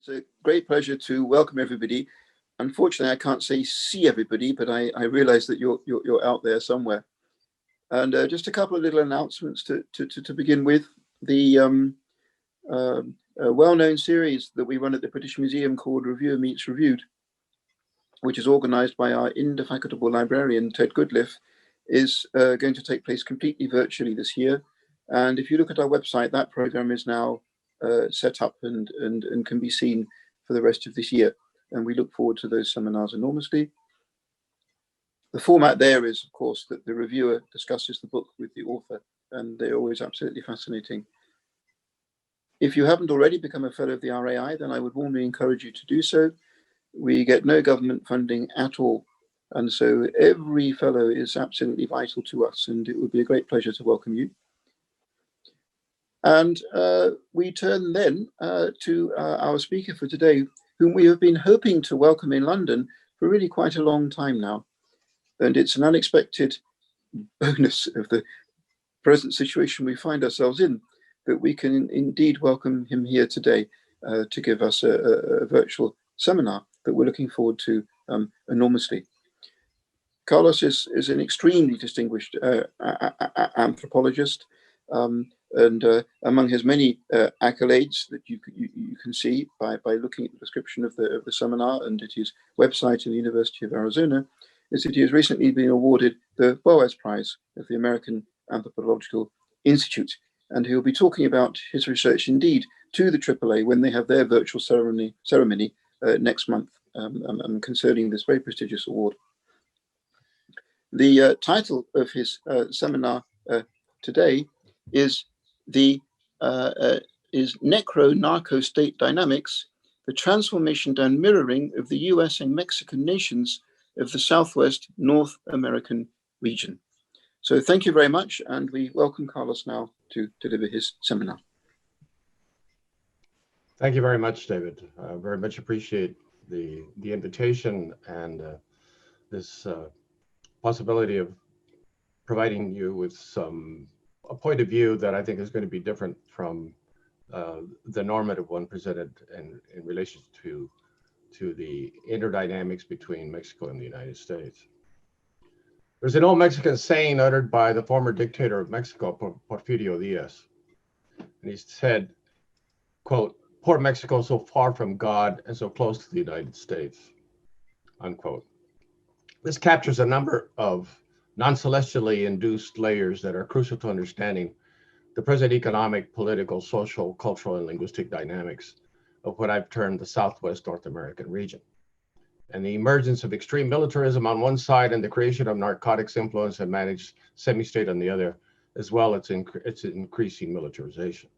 It's a great pleasure to welcome everybody. Unfortunately, I can't say see everybody, but I realize that you're out there somewhere. And just a couple of little announcements to begin with. The well-known series that we run at the British Museum called Reviewer Meets Reviewed, which is organized by our indefatigable librarian, Ted Goodliff, is going to take place completely virtually this year. And if you look at our website, that program is now set up and can be seen for the rest of this year. And we look forward to those seminars enormously. The format there is, of course, that the reviewer discusses the book with the author, and they're always absolutely fascinating. If you haven't already become a fellow of the RAI, then I would warmly encourage you to do so. We get no government funding at all. And so every fellow is absolutely vital to us, and it would be a great pleasure to welcome you. And we turn then to our speaker for today, whom we have been hoping to welcome in London for really quite a long time now. And it's an unexpected bonus of the present situation we find ourselves in that we can indeed welcome him here today to give us a virtual seminar that we're looking forward to enormously. Carlos is an extremely distinguished anthropologist, and among his many accolades that you can see by looking at the description of the seminar and at his website in the University of Arizona, is that he has recently been awarded the Boas Prize of the American Anthropological Institute, and he'll be talking about his research indeed to the AAA when they have their virtual ceremony next month concerning this very prestigious award. The title of his seminar today is Necro Narco State Dynamics, the Transformation and Mirroring of the US and Mexican Nations of the Southwest North American Region. So thank you very much, and we welcome Carlos now to deliver his seminar. Thank you very much, David. Very much appreciate the invitation and this possibility of providing you with a point of view that I think is going to be different from the normative one presented in relation to the interdynamics between Mexico and the United States. There's an old Mexican saying uttered by the former dictator of Mexico, Porfirio Diaz. And he said, quote, "Poor Mexico, so far from God and so close to the United States," unquote. This captures a number of non-celestially induced layers that are crucial to understanding the present economic, political, social, cultural, and linguistic dynamics of what I've termed the Southwest North American region. And the emergence of extreme militarism on one side and the creation of narcotics influence and managed semi-state on the other, as well as its increasing militarization.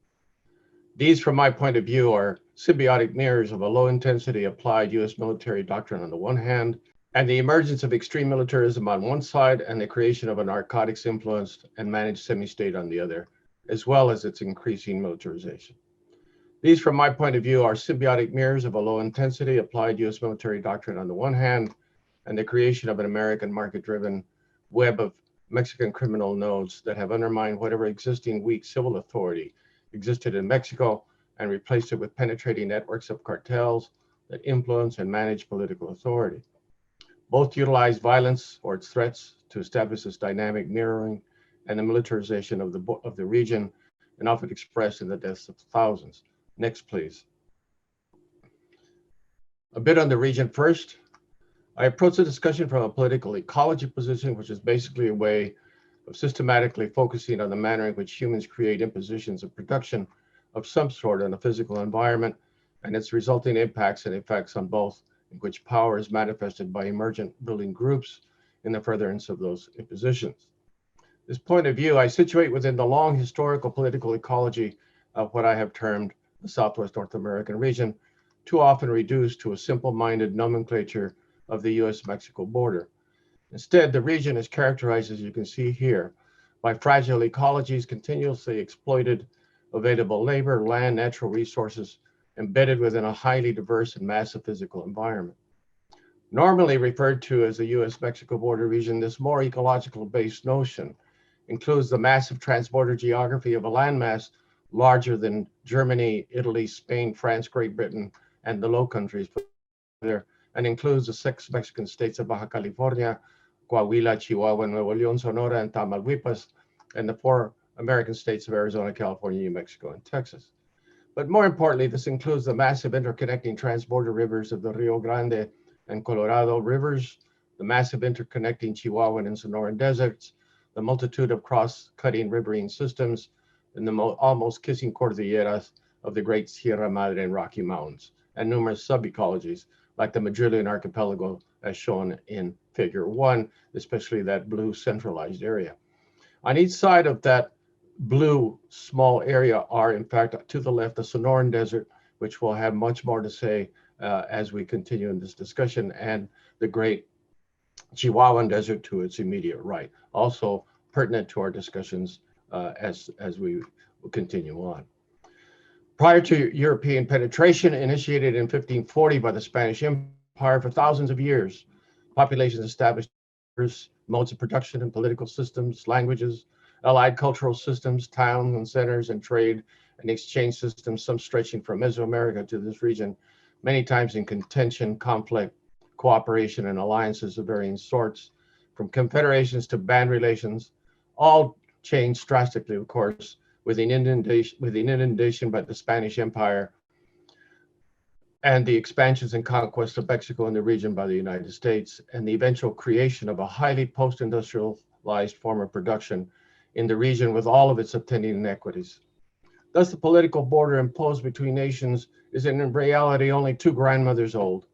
These, from my point of view, are symbiotic mirrors of a low-intensity applied US military doctrine on the one hand, and the emergence of extreme militarism on one side and the creation of a narcotics influenced and managed semi-state on the other, as well as its increasing militarization. These, from my point of view, are symbiotic mirrors of a low-intensity applied US military doctrine on the one hand, and the creation of an American market-driven web of Mexican criminal nodes that have undermined whatever existing weak civil authority existed in Mexico and replaced it with penetrating networks of cartels that influence and manage political authority. Both utilize violence or its threats to establish this dynamic mirroring and the militarization of the region, and often expressed in the deaths of thousands. Next, please. A bit on the region first. I approach the discussion from a political ecology position, which is basically a way of systematically focusing on the manner in which humans create impositions of production of some sort in a physical environment and its resulting impacts and effects on both, in which power is manifested by emergent building groups in the furtherance of those impositions. This point of view I situate within the long historical political ecology of what I have termed the Southwest North American region, too often reduced to a simple-minded nomenclature of the US-Mexico border. Instead, the region is characterized, as you can see here, by fragile ecologies, continuously exploited available labor, land, natural resources, embedded within a highly diverse and massive physical environment. Normally referred to as the US-Mexico border region, this more ecological-based notion includes the massive transborder geography of a landmass larger than Germany, Italy, Spain, France, Great Britain, and the Low Countries there, and includes the 6 Mexican states of Baja California, Coahuila, Chihuahua, Nuevo León, Sonora, and Tamaulipas, and the 4 American states of Arizona, California, New Mexico, and Texas. But more importantly, this includes the massive interconnecting transborder rivers of the Rio Grande and Colorado rivers, the massive interconnecting Chihuahuan and Sonoran deserts, the multitude of cross-cutting riverine systems, and the almost kissing cordilleras of the Great Sierra Madre and Rocky Mountains, and numerous sub-ecologies like the Madrillian archipelago as shown in figure 1, especially that blue centralized area. On each side of that blue small area are, in fact, to the left, the Sonoran Desert, which we'll have much more to say as we continue in this discussion, and the Great Chihuahuan Desert to its immediate right, also pertinent to our discussions as we continue on. Prior to European penetration, initiated in 1540 by the Spanish Empire, for thousands of years, populations established modes of production and political systems, languages, allied cultural systems, towns and centers, and trade and exchange systems, some stretching from Mesoamerica to this region, many times in contention, conflict, cooperation, and alliances of varying sorts, from confederations to band relations, all changed drastically, of course, with an inundation by the Spanish Empire and the expansions and conquest of Mexico and the region by the United States, and the eventual creation of a highly post-industrialized form of production in the region with all of its attending inequities. Thus, the political border imposed between nations is in reality only 2 grandmothers old,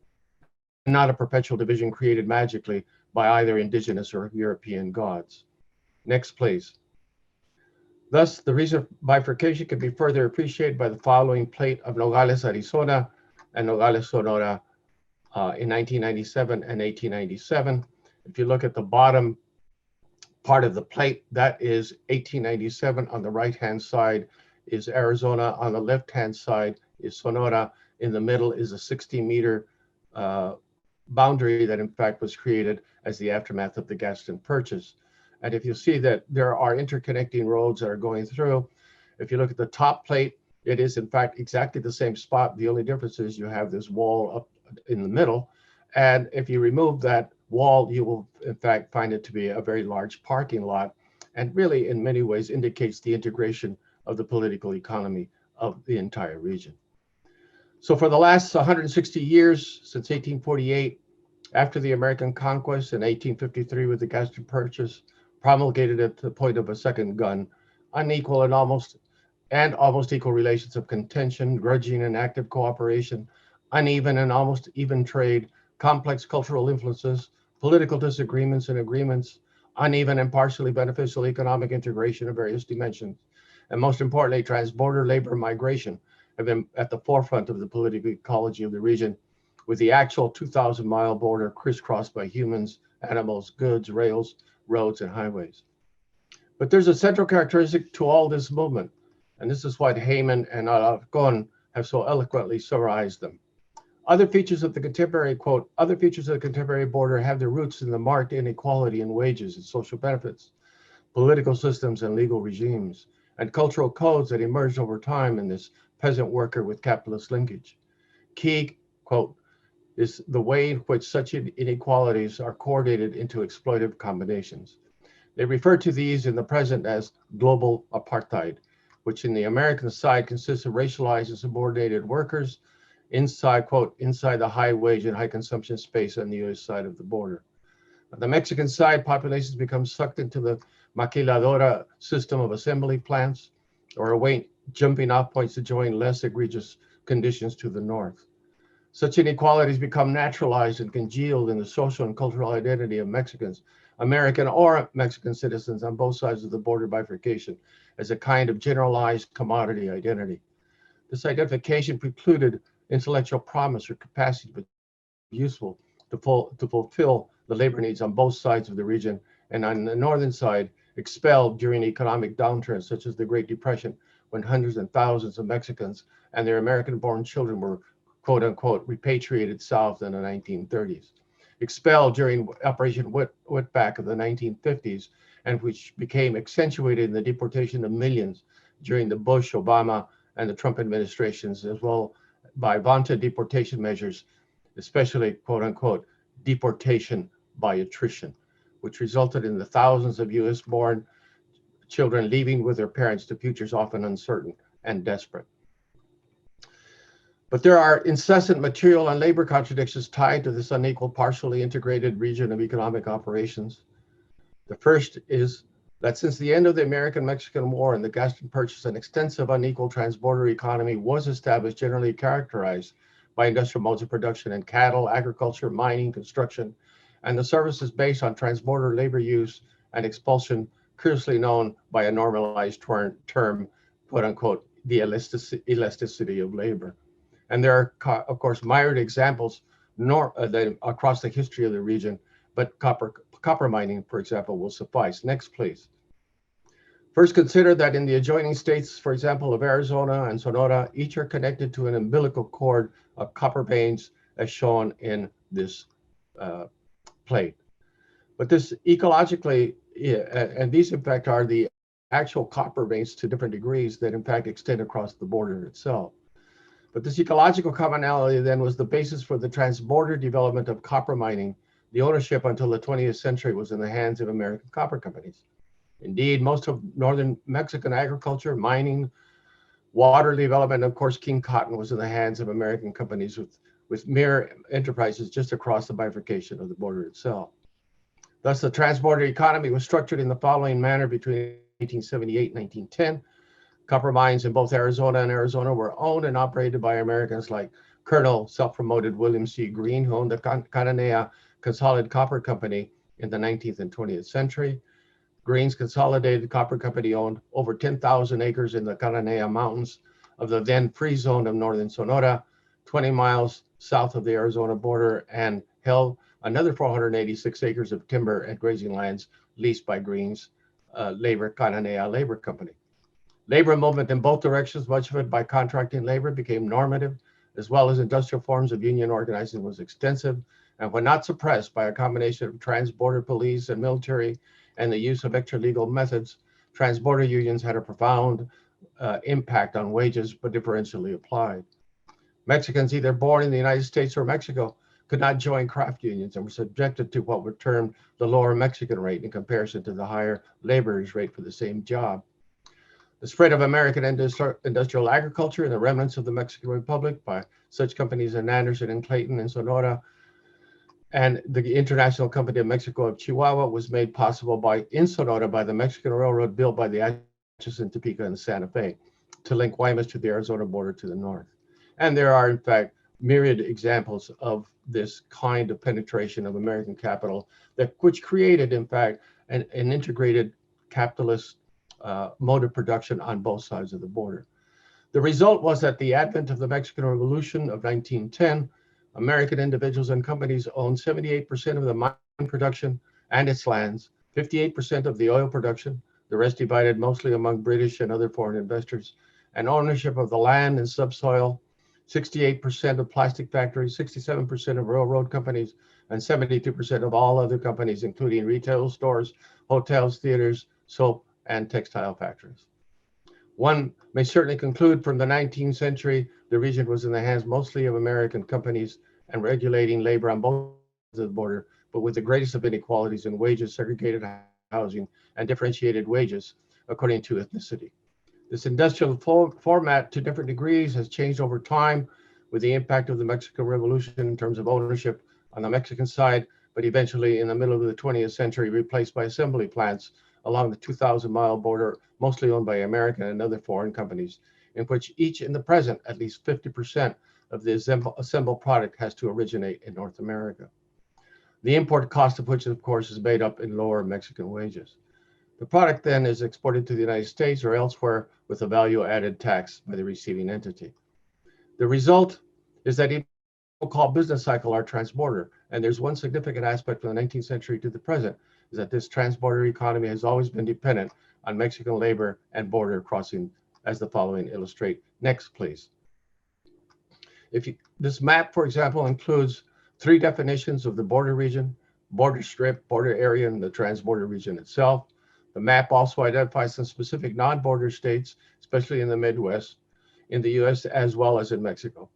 not a perpetual division created magically by either indigenous or European gods. Next, please. Thus, the recent bifurcation can be further appreciated by the following plate of Nogales, Arizona, and Nogales, Sonora in 1997 and 1897. If you look at the bottom part of the plate, that is 1897. On the right-hand side is Arizona. On the left-hand side is Sonora. In the middle is a 60-meter boundary that, in fact, was created as the aftermath of the Gadsden Purchase. And if you see that there are interconnecting roads that are going through, if you look at the top plate, it is, in fact, exactly the same spot. The only difference is you have this wall up in the middle. And if you remove that wall, you will, in fact, find it to be a very large parking lot, and really, in many ways, indicates the integration of the political economy of the entire region. So for the last 160 years, since 1848, after the American conquest in 1853 with the Gadsden Purchase, promulgated at the point of a second gun, unequal and almost equal relations of contention, grudging and active cooperation, uneven and almost even trade, complex cultural influences, political disagreements and agreements, uneven and partially beneficial economic integration of various dimensions, and most importantly, transborder labor migration have been at the forefront of the political ecology of the region, with the actual 2,000-mile border crisscrossed by humans, animals, goods, rails, roads, and highways. But there's a central characteristic to all this movement, and this is what Heyman and Alarcón have so eloquently summarized them. Other features of the contemporary, quote, other features of the contemporary border have their roots in the marked inequality in wages and social benefits, political systems and legal regimes, and cultural codes that emerged over time in this peasant worker with capitalist linkage. Key, quote, is the way in which such inequalities are coordinated into exploitive combinations. They refer to these in the present as global apartheid, which in the American side consists of racialized and subordinated workers inside, quote, inside the high wage and high consumption space on the US side of the border. On the Mexican side, populations become sucked into the maquiladora system of assembly plants or await jumping off points to join less egregious conditions to the north. Such inequalities become naturalized and congealed in the social and cultural identity of Mexicans, American or Mexican citizens on both sides of the border bifurcation, as a kind of generalized commodity identity. This identification precluded intellectual promise or capacity to be useful to fulfill the labor needs on both sides of the region, and on the northern side, expelled during economic downturns such as the Great Depression, when hundreds and thousands of Mexicans and their American-born children were, quote unquote, repatriated south in the 1930s. Expelled during Operation Wetback of the 1950s, and which became accentuated in the deportation of millions during the Bush, Obama, and the Trump administrations, as well by vaunted deportation measures, especially quote unquote deportation by attrition, which resulted in the thousands of US born children leaving with their parents to futures often uncertain and desperate. But there are incessant material and labor contradictions tied to this unequal, partially integrated region of economic operations. The first is that since the end of the American-Mexican War and the Gaston Purchase, an extensive unequal transborder economy was established, generally characterized by industrial modes of production in cattle, agriculture, mining, construction, and the services based on transborder labor use and expulsion, curiously known by a normalized term, quote unquote, the elasticity of labor. And there are, of course, myriad examples across the history of the region, but copper mining, for example, will suffice. Next, please. First, consider that in the adjoining states, for example, of Arizona and Sonora, each are connected to an umbilical cord of copper veins, as shown in this plate. But this ecologically, and these in fact are the actual copper veins to different degrees that in fact extend across the border itself. But this ecological commonality then was the basis for the transborder development of copper mining. The ownership until the 20th century was in the hands of American copper companies. Indeed, most of northern Mexican agriculture, mining, water development, and of course, King Cotton was in the hands of American companies with mere enterprises just across the bifurcation of the border itself. Thus, the transborder economy was structured in the following manner between 1878 and 1910. Copper mines in both Arizona and Arizona were owned and operated by Americans like Colonel self-promoted William C. Greene, who owned the Cananea Consolidated Copper Company in the 19th and 20th century. Greene's Consolidated Copper Company owned over 10,000 acres in the Cananea Mountains of the then free zone of northern Sonora, 20 miles south of the Arizona border, and held another 486 acres of timber and grazing lands leased by Greene's Cananea Labor Company. Labor movement in both directions, much of it by contracting labor, became normative, as well as industrial forms of union organizing was extensive, and when not suppressed by a combination of transborder police and military and the use of extra-legal methods, transborder unions had a profound impact on wages, but differentially applied. Mexicans either born in the United States or Mexico could not join craft unions and were subjected to what were termed the lower Mexican rate in comparison to the higher laborers' rate for the same job. The spread of American industrial agriculture and the remnants of the Mexican Republic by such companies as Anderson and Clayton in Sonora and the International Company of Mexico of Chihuahua was made possible in Sonora by the Mexican Railroad built by the Atchison, Topeka, and Santa Fe to link Guaymas to the Arizona border to the north. And there are, in fact, myriad examples of this kind of penetration of American capital which created, in fact, an integrated capitalist mode of production on both sides of the border. The result was that the advent of the Mexican Revolution of 1910, American individuals and companies owned 78% of the mine production and its lands, 58% of the oil production, the rest divided mostly among British and other foreign investors, and ownership of the land and subsoil, 68% of plastic factories, 67% of railroad companies, and 72% of all other companies, including retail stores, hotels, theaters, soap, and textile factories. One may certainly conclude from the 19th century, the region was in the hands mostly of American companies and regulating labor on both sides of the border, but with the greatest of inequalities in wages, segregated housing, and differentiated wages according to ethnicity. This industrial format to different degrees has changed over time with the impact of the Mexican Revolution in terms of ownership on the Mexican side, but eventually in the middle of the 20th century replaced by assembly plants along the 2,000-mile border, mostly owned by American and other foreign companies, in which each in the present, at least 50% of the assembled product has to originate in North America. The import cost of which, of course, is made up in lower Mexican wages. The product then is exported to the United States or elsewhere with a value-added tax by the receiving entity. The result is that even called business cycle are transborder, and there's one significant aspect from the 19th century to the present, is that this transborder economy has always been dependent on Mexican labor and border crossing, as the following illustrate. Next, please. This map, for example, includes 3 definitions of the border region, border strip, border area, and the transborder region itself. The map also identifies some specific non-border states, especially in the Midwest, in the US as well as in Mexico.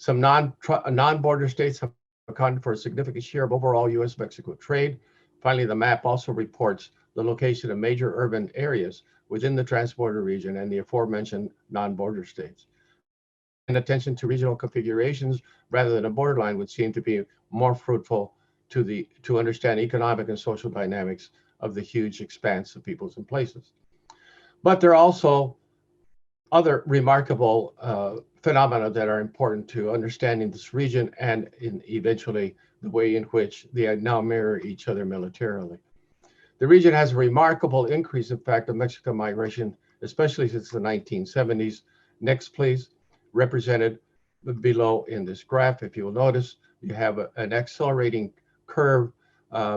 Some non-border states have accounted for a significant share of overall U.S.-Mexico trade. Finally, the map also reports the location of major urban areas within the transborder region and the aforementioned non-border states. And attention to regional configurations rather than a borderline would seem to be more fruitful to understand economic and social dynamics of the huge expanse of peoples and places. But there are also other remarkable phenomena that are important to understanding this region and eventually the way in which they now mirror each other militarily. The region has a remarkable increase, in fact, of Mexican migration, especially since the 1970s. Next, please, represented below in this graph. If you will notice, you have an accelerating curve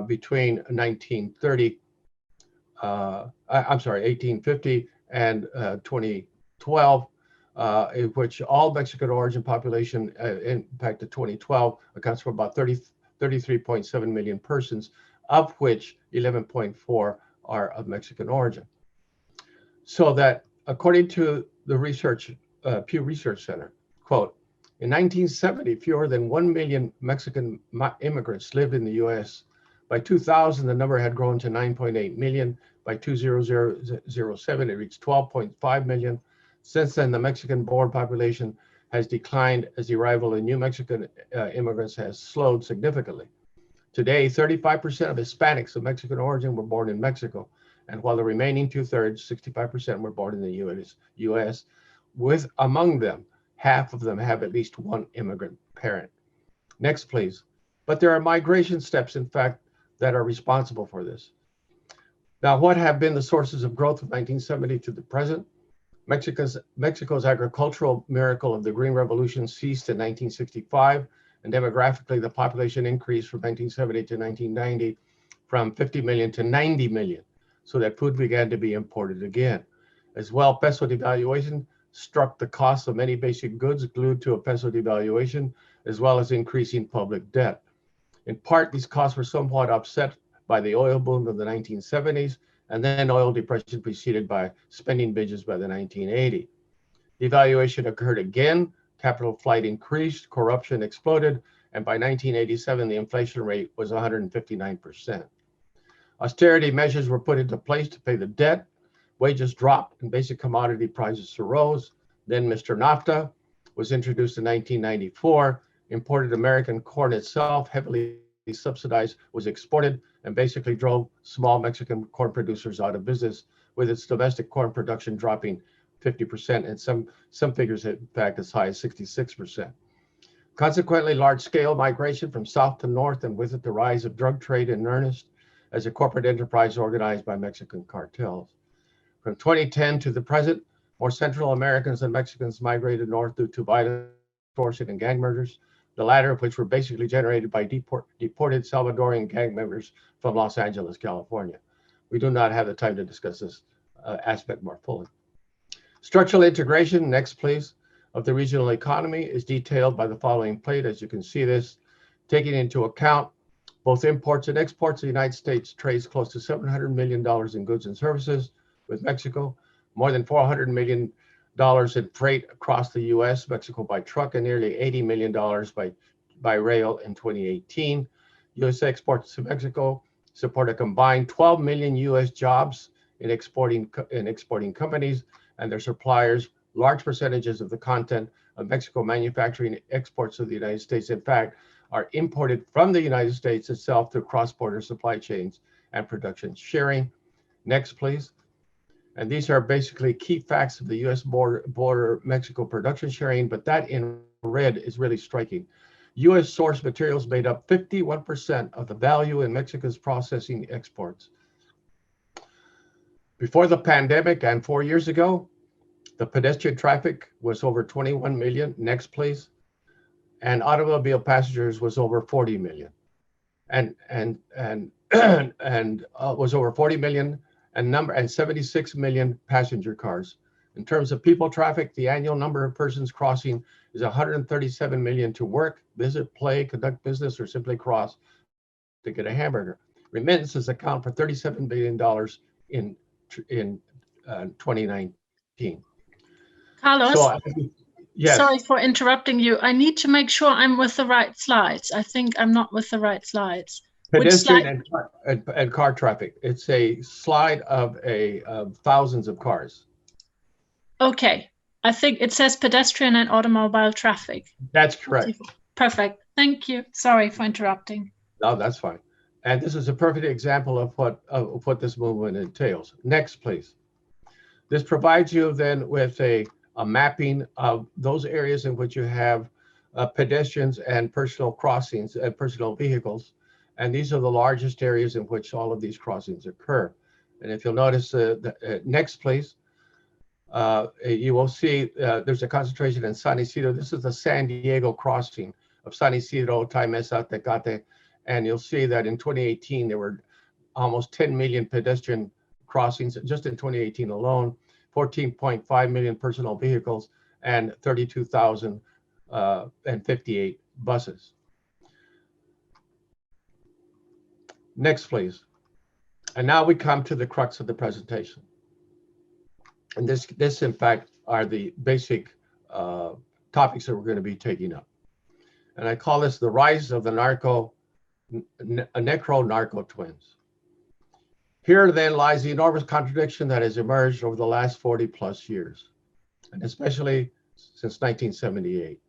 between 1850 and 2012, in which all Mexican origin population in fact to 2012 accounts for about 33.7 million persons, of which 11.4 are of Mexican origin. So that according to the research, Pew Research Center, quote, in 1970, fewer than 1 million Mexican immigrants lived in the US. By 2000, the number had grown to 9.8 million. By 2007, it reached 12.5 million. Since then, the Mexican-born population has declined as the arrival of new Mexican immigrants has slowed significantly. Today, 35% of Hispanics of Mexican origin were born in Mexico, and while the remaining 2/3, 65%, were born in the US, with among them, half of them have at least one immigrant parent. Next, please. But there are migration steps, in fact, that are responsible for this. Now, what have been the sources of growth from 1970 to the present? Mexico's agricultural miracle of the Green Revolution ceased in 1965, and demographically, the population increased from 1970 to 1990 from 50 million to 90 million, so that food began to be imported again. As well, peso devaluation struck the cost of many basic goods glued to a peso devaluation, as well as increasing public debt. In part, these costs were somewhat offset by the oil boom of the 1970s, and then oil depression preceded by spending binges by the 1980s. Devaluation occurred again, capital flight increased, corruption exploded, and by 1987, the inflation rate was 159%. Austerity measures were put into place to pay the debt, wages dropped, and basic commodity prices arose. Then Mr. NAFTA was introduced in 1994. Imported American corn itself, heavily subsidized, was exported and basically drove small Mexican corn producers out of business, with its domestic corn production dropping 50% and some figures, in fact, as high as 66%. Consequently, large-scale migration from south to north, and with it the rise of drug trade in earnest as a corporate enterprise organized by Mexican cartels. From 2010 to the present, more Central Americans than Mexicans migrated north due to violence, extortion, and gang murders, the latter of which were basically generated by deported Salvadorian gang members from Los Angeles, California. We do not have the time to discuss this aspect more fully. Structural integration, next please, of the regional economy is detailed by the following plate. As you can see this, taking into account both imports and exports, the United States trades close to $700 million in goods and services with Mexico, more than $400 million in freight across the US, Mexico by truck, and nearly $80 million by rail in 2018. US exports to Mexico support a combined 12 million US jobs in exporting companies and their suppliers. Large percentages of the content of Mexico manufacturing exports to the United States, in fact, are imported from the United States itself through cross-border supply chains and production sharing. Next, please. And these are basically key facts of the US border Mexico production sharing, but that in red is really striking. US source materials made up 51% of the value in Mexico's processing exports. Before the pandemic and 4 years ago, the pedestrian traffic was over 21 million. Next, please. And automobile passengers was over 40 million. And was over 40 million and 76 million passenger cars. In terms of people traffic, the annual number of persons crossing is 137 million to work, visit, play, conduct business, or simply cross to get a hamburger. Remittances account for $37 billion in 2019. Carlos, So, Yes. Sorry for interrupting you. I need to make sure I'm with the right slides. I think I'm not with the right slides. Pedestrian and car traffic. It's a slide of thousands of cars. Okay. I think it says pedestrian and automobile traffic. That's correct. Perfect. Thank you. Sorry for interrupting. No, that's fine. And this is a perfect example of what this movement entails. Next, please. This provides you then with a mapping of those areas in which you have pedestrians and personal crossings and personal vehicles. And these are the largest areas in which all of these crossings occur. And if you'll notice, next, please, you will see there's a concentration in San Isidro. This is the San Diego crossing of San Isidro, Taimesa, Tecate. And you'll see that in 2018, there were almost 10 million pedestrian crossings just in 2018 alone, 14.5 million personal vehicles, and 32,058 buses. Next, please. And now we come to the crux of the presentation. And this in fact, are the basic topics that we're going to be taking up. And I call this the rise of the Necro-Narco twins. Here then lies the enormous contradiction that has emerged over the last 40 plus years, and especially since 1978.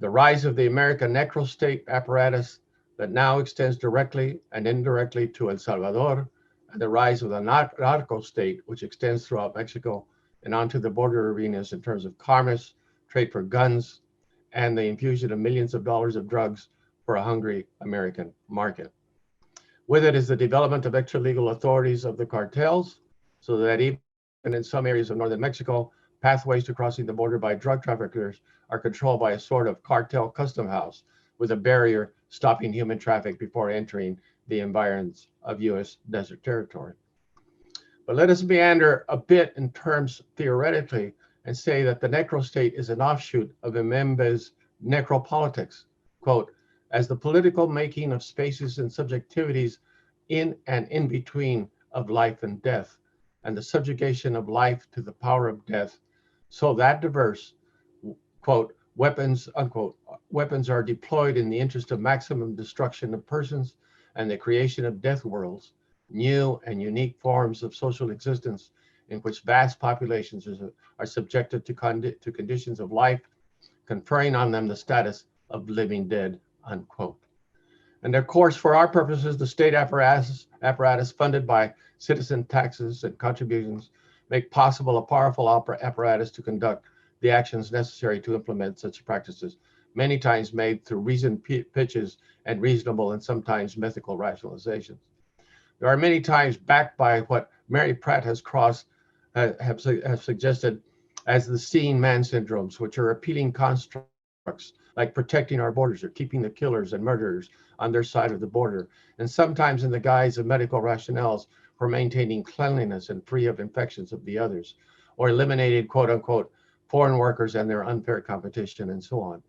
The rise of the American Necro state apparatus that now extends directly and indirectly to El Salvador, and the rise of the Narco state, which extends throughout Mexico and onto the border arenas in terms of commerce, trade for guns, and the infusion of millions of dollars of drugs for a hungry American market. With it is the development of extra-legal authorities of the cartels, so that even in some areas of northern Mexico, pathways to crossing the border by drug traffickers are controlled by a sort of cartel custom house with a barrier stopping human traffic before entering the environs of U.S. desert territory. But let us meander a bit in terms theoretically and say that the Necro state is an offshoot of Mbembe's necropolitics, quote, as the political making of spaces and subjectivities in and in between of life and death, and the subjugation of life to the power of death, so that diverse, quote, weapons, unquote, weapons are deployed in the interest of maximum destruction of persons and the creation of death worlds, new and unique forms of social existence in which vast populations are subjected to conditions of life, conferring on them the status of living dead, unquote. And of course, for our purposes, the state apparatus funded by citizen taxes and contributions make possible a powerful apparatus to conduct the actions necessary to implement such practices, many times made through reasoned pitches and reasonable and sometimes mythical rationalizations. There are many times backed by what Mary Pratt has suggested as the seeing man syndromes, which are appealing constructs like protecting our borders or keeping the killers and murderers on their side of the border, and sometimes in the guise of medical rationales for maintaining cleanliness and free of infections of the others, or eliminating, quote unquote, foreign workers and their unfair competition, and so on.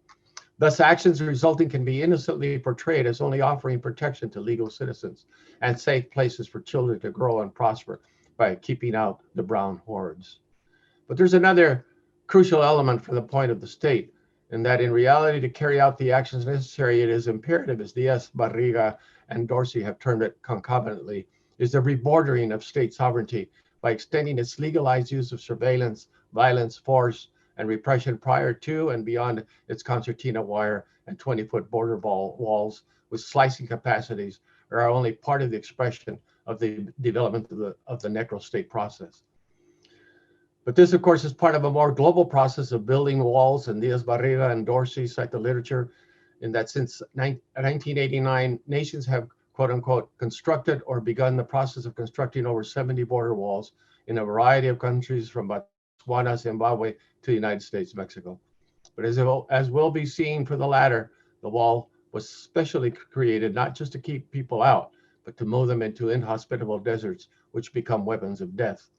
Thus, actions resulting can be innocently portrayed as only offering protection to legal citizens and safe places for children to grow and prosper by keeping out the brown hordes. But there's another crucial element from the point of the state, in that in reality, to carry out the actions necessary, it is imperative, as Diaz, Barriga, and Dorsey have termed it concomitantly, is the rebordering of state sovereignty by extending its legalized use of surveillance, violence, force, and repression prior to and beyond its Concertina Wire and 20-foot border walls with slicing capacities are only part of the expression of the development of the Necro state process. But this, of course, is part of a more global process of building walls, and Diaz, Barriga, and Dorsey cite the literature in that since 1989, nations have, quote unquote, constructed or begun the process of constructing over 70 border walls in a variety of countries from Botswana, Zimbabwe to the United States, Mexico. But as will be seen for the latter, the wall was specially created not just to keep people out, but to move them into inhospitable deserts, which become weapons of death.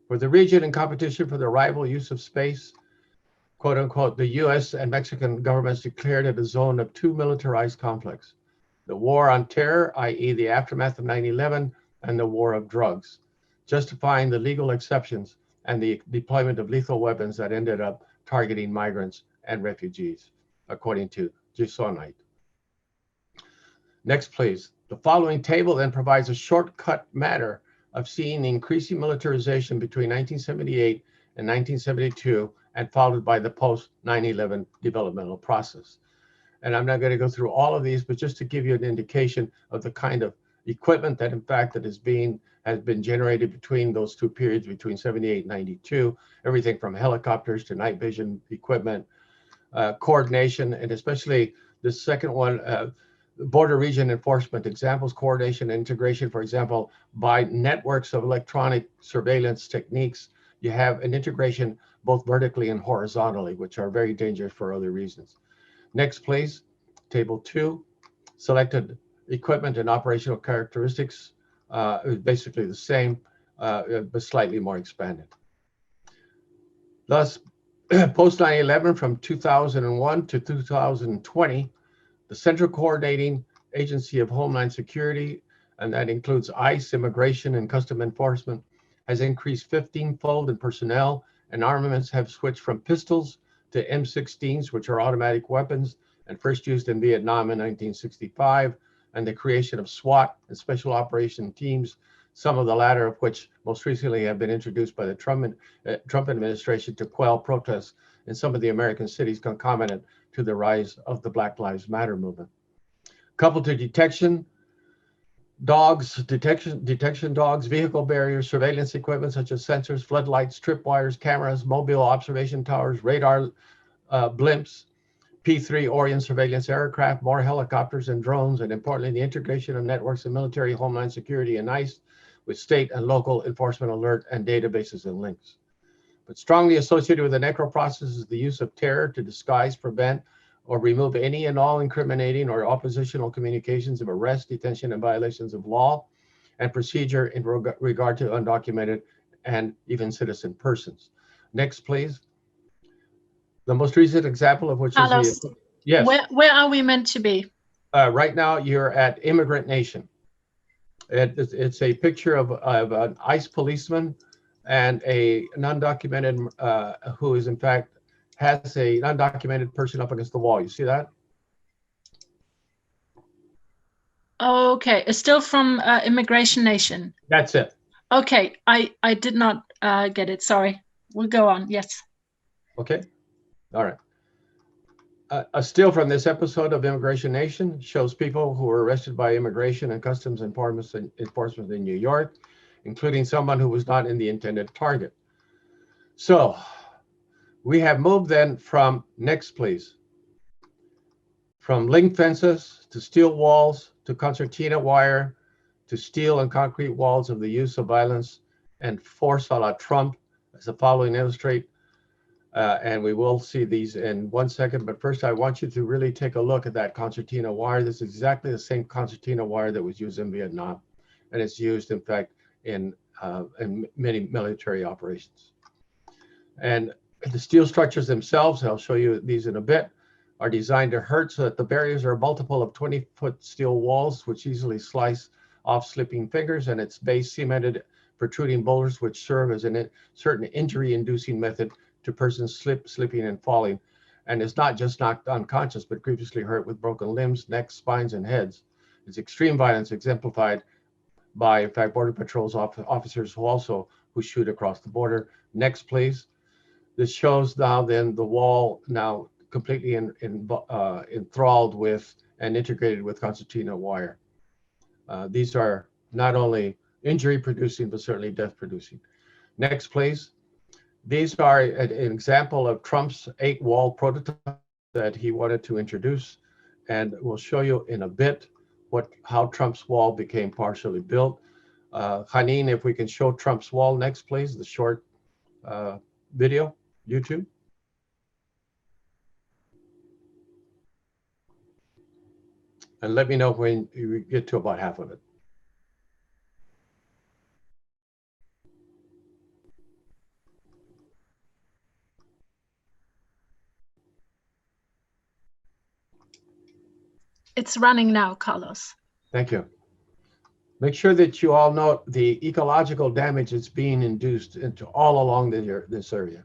For the region in competition for the rival use of space, quote unquote, the US and Mexican governments declared it a zone of two militarized conflicts: the war on terror, i.e. the aftermath of 9/11, and the war of drugs, justifying the legal exceptions and the deployment of lethal weapons that ended up targeting migrants and refugees, according to Gisonite. Next, please. The following table then provides a shortcut matter of seeing the increasing militarization between 1978 and 1972 and followed by the post-9/11 developmental process. And I'm not going to go through all of these, but just to give you an indication of the kind of equipment that in fact that has been generated between those two periods, between 78 and 92, everything from helicopters to night vision equipment, coordination, and especially the second one, border region enforcement examples, coordination and integration, for example, by networks of electronic surveillance techniques. You have an integration both vertically and horizontally, which are very dangerous for other reasons. Next, please. Table 2, selected equipment and operational characteristics, basically the same, but slightly more expanded. Thus, post 9/11 from 2001 to 2020, the Central Coordinating Agency of Homeland Security, and that includes ICE, Immigration and Custom Enforcement, has increased 15-fold in personnel, and armaments have switched from pistols to M16s, which are automatic weapons, and first used in Vietnam in 1965, and the creation of SWAT and Special Operation Teams, some of the latter of which most recently have been introduced by the Trump administration to quell protests in some of the American cities concomitant to the rise of the Black Lives Matter movement. Coupled to detection dogs, vehicle barriers, surveillance equipment such as sensors, floodlights, tripwires, cameras, mobile observation towers, radar blimps, P-3 Orion surveillance aircraft, more helicopters and drones, and importantly, the integration of networks of military, homeland security, and ICE with state and local enforcement alert and databases and links. But strongly associated with the Necro process is the use of terror to disguise, prevent, or remove any and all incriminating or oppositional communications of arrest, detention, and violations of law and procedure in regard to undocumented and even citizen persons. Next, please. The most recent example of which Carlos, is the, yes. Where are we meant to be? Right now, you're at Immigrant Nation. It's a picture of an ICE policeman and a undocumented who is in fact has a undocumented person up against the wall. You see that? Okay, it's still from Immigration Nation. That's it. Okay, I did not get it. Sorry. We'll go on. Yes. Okay. All right. A still from this episode of Immigration Nation shows people who were arrested by Immigration and Customs Enforcement in New York, including someone who was not in the intended target. So we have moved then from, next please, from link fences to steel walls to concertina wire to steel and concrete walls of the use of violence and force a la Trump, as the following illustrate. And we will see these in 1 second, but first I want you to really take a look at that concertina wire. This is exactly the same concertina wire that was used in Vietnam, and it's used, in fact, in many military operations. And the steel structures themselves, I'll show you these in a bit, are designed to hurt so that the barriers are a multiple of 20-foot steel walls, which easily slice off slipping fingers, and its base cemented protruding boulders, which serve as a certain injury-inducing method to persons slipping and falling, and is not just knocked unconscious, but grievously hurt with broken limbs, necks, spines, and heads. It's extreme violence exemplified by, in fact, Border Patrol's officers who shoot across the border. Next, please. This shows now then the wall now completely enthralled with and integrated with concertina wire. These are not only injury producing, but certainly death producing. Next, please. These are an example of Trump's 8-wall prototype that he wanted to introduce, and we'll show you in a bit how Trump's wall became partially built. Haneen, if we can show Trump's wall next, please, the short video, YouTube. And let me know when you get to about half of it. It's running now, Carlos. Thank you. Make sure that you all note the ecological damage that's being induced into all along this area.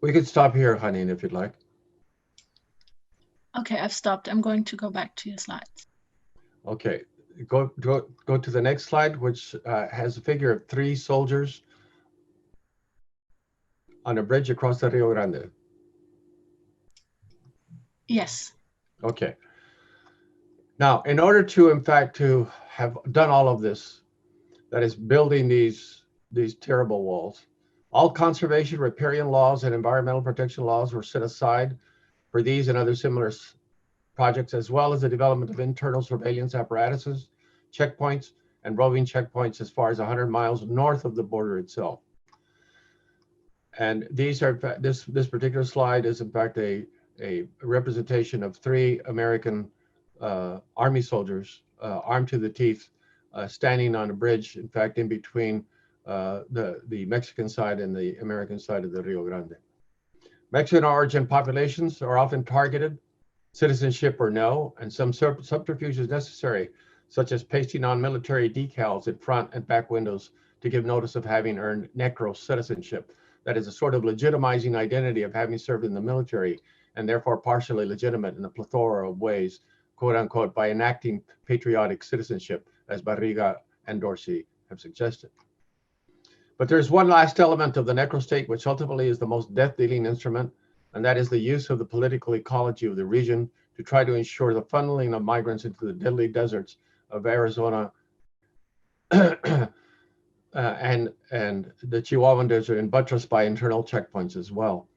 We could stop here, Hanin, if you'd like. Okay, I've stopped. I'm going to go back to your slides. Okay, go to the next slide, which has a figure of 3 soldiers on a bridge across the Rio Grande. Yes. Okay. Now, in order to, in fact, to have done all of this, that is building these terrible walls, all conservation, riparian laws, and environmental protection laws were set aside for these and other similar projects, as well as the development of internal surveillance apparatuses, checkpoints, and roving checkpoints as far as 100 miles north of the border itself. And these are, this particular slide is in fact a representation of 3 American Army soldiers armed to the teeth, standing on a bridge, in fact, in between the Mexican side and the American side of the Rio Grande. Mexican origin populations are often targeted, citizenship or no, and some subterfuge is necessary, such as pasting on military decals in front and back windows to give notice of having earned Necro citizenship. That is a sort of legitimizing identity of having served in the military, and therefore partially legitimate in a plethora of ways, quote unquote, by enacting patriotic citizenship, as Barriga and Dorsey have suggested. But there's one last element of the Necro state, which ultimately is the most death-dealing instrument, and that is the use of the political ecology of the region to try to ensure the funneling of migrants into the deadly deserts of Arizona and the Chihuahuan Desert, and buttressed by internal checkpoints as well.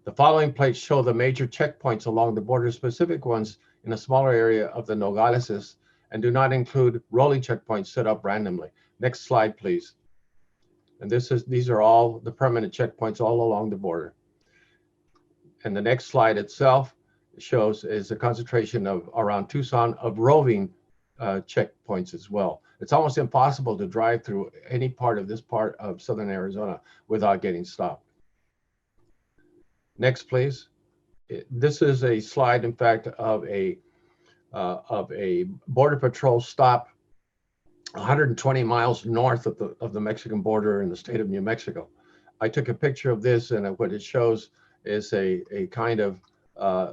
The following plates show the major checkpoints along the border, specific ones in a smaller area of the Nogaleses, and do not include rolling checkpoints set up randomly. Next slide, please. And these are all the permanent checkpoints all along the border. And the next slide itself shows is a concentration of around Tucson of roving checkpoints as well. It's almost impossible to drive through any part of this part of southern Arizona without getting stopped. Next, please. This is a slide, in fact, of a border patrol stop 120 miles north of the Mexican border in the state of New Mexico. I took a picture of this, and what it shows is a kind of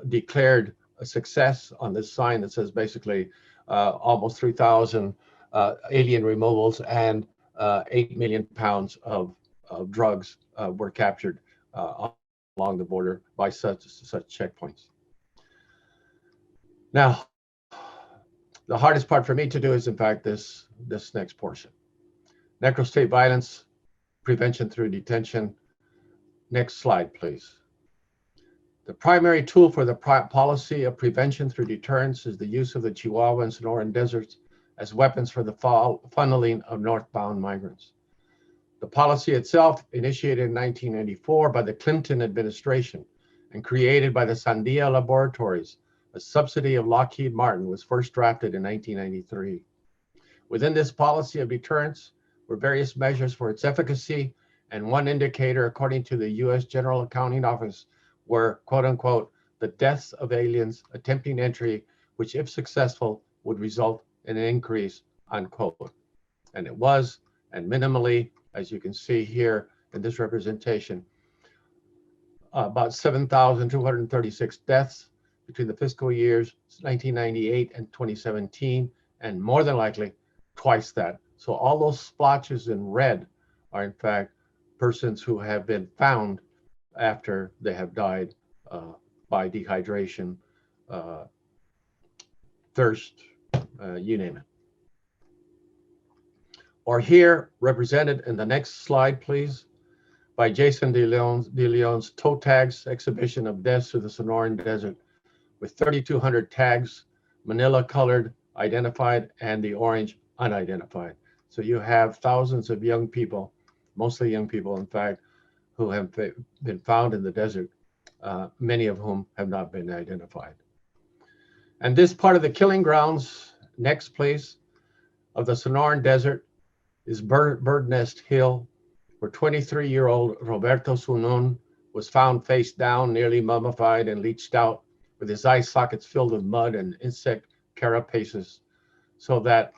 declared success on this sign that says basically almost 3,000 alien removals and 8 million pounds of drugs were captured along the border by such checkpoints. Now, the hardest part for me to do is, in fact, this next portion. Necro state violence, prevention through detention. Next slide, please. The primary tool for the policy of prevention through deterrence is the use of the Chihuahua and Sonoran deserts as weapons for the funneling of northbound migrants. The policy itself, initiated in 1994 by the Clinton administration and created by the Sandia Laboratories, a subsidy of Lockheed Martin, was first drafted in 1993. Within this policy of deterrence were various measures for its efficacy, and one indicator, according to the U.S. General Accounting Office, were, quote unquote, the deaths of aliens attempting entry, which, if successful, would result in an increase, unquote. And it was, and minimally, as you can see here in this representation, about 7,236 deaths between the fiscal years 1998 and 2017, and more than likely twice that. So all those splotches in red are in fact persons who have been found after they have died by dehydration, thirst, you name it. Or here, represented in the next slide, please, by Jason de Leon's toe tags exhibition of deaths through the Sonoran Desert, with 3,200 tags, manila colored, identified, and the orange unidentified. So you have thousands of young people, mostly young people, in fact, who have been found in the desert, many of whom have not been identified. And this part of the killing grounds, next please, of the Sonoran Desert is Bird Nest Hill, where 23-year-old Roberto Sunon was found face down, nearly mummified and leached out, with his eye sockets filled with mud and insect carapaces, so that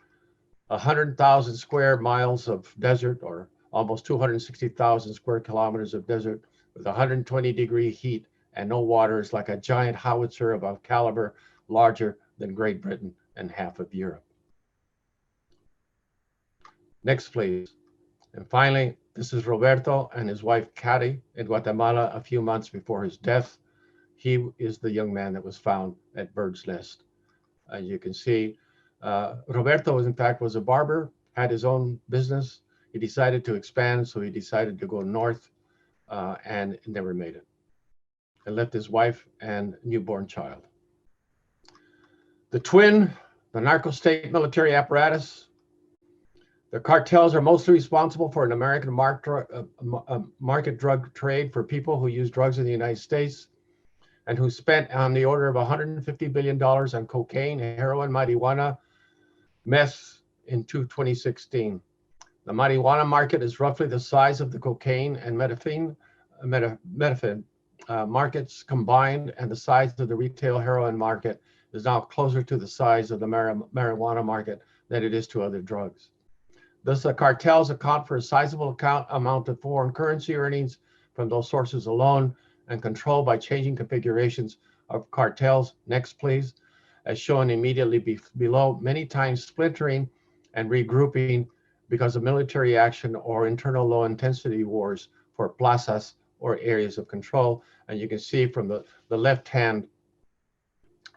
100,000 square miles of desert, or almost 260,000 square kilometers of desert, with 120-degree heat and no water is like a giant howitzer of a caliber larger than Great Britain and half of Europe. Next, please. And finally, this is Roberto and his wife, Cari, in Guatemala a few months before his death. He is the young man that was found at Bird's Nest. As you can see, Roberto, in fact, was a barber, had his own business. He decided to expand, so he decided to go north and never made it, and left his wife and newborn child. The twin, the narco state military apparatus. The cartels are mostly responsible for an American market drug trade for people who use drugs in the United States and who spent on the order of $150 billion on cocaine, heroin, marijuana, meth in 2016. The marijuana market is roughly the size of the cocaine and methamphetamine markets combined, and the size of the retail heroin market is now closer to the size of the marijuana market than it is to other drugs. Thus, the cartels account for a sizable amount of foreign currency earnings from those sources alone and controlled by changing configurations of cartels. Next, please. As shown immediately below, many times splintering and regrouping because of military action or internal low-intensity wars for plazas or areas of control. And you can see from the left-hand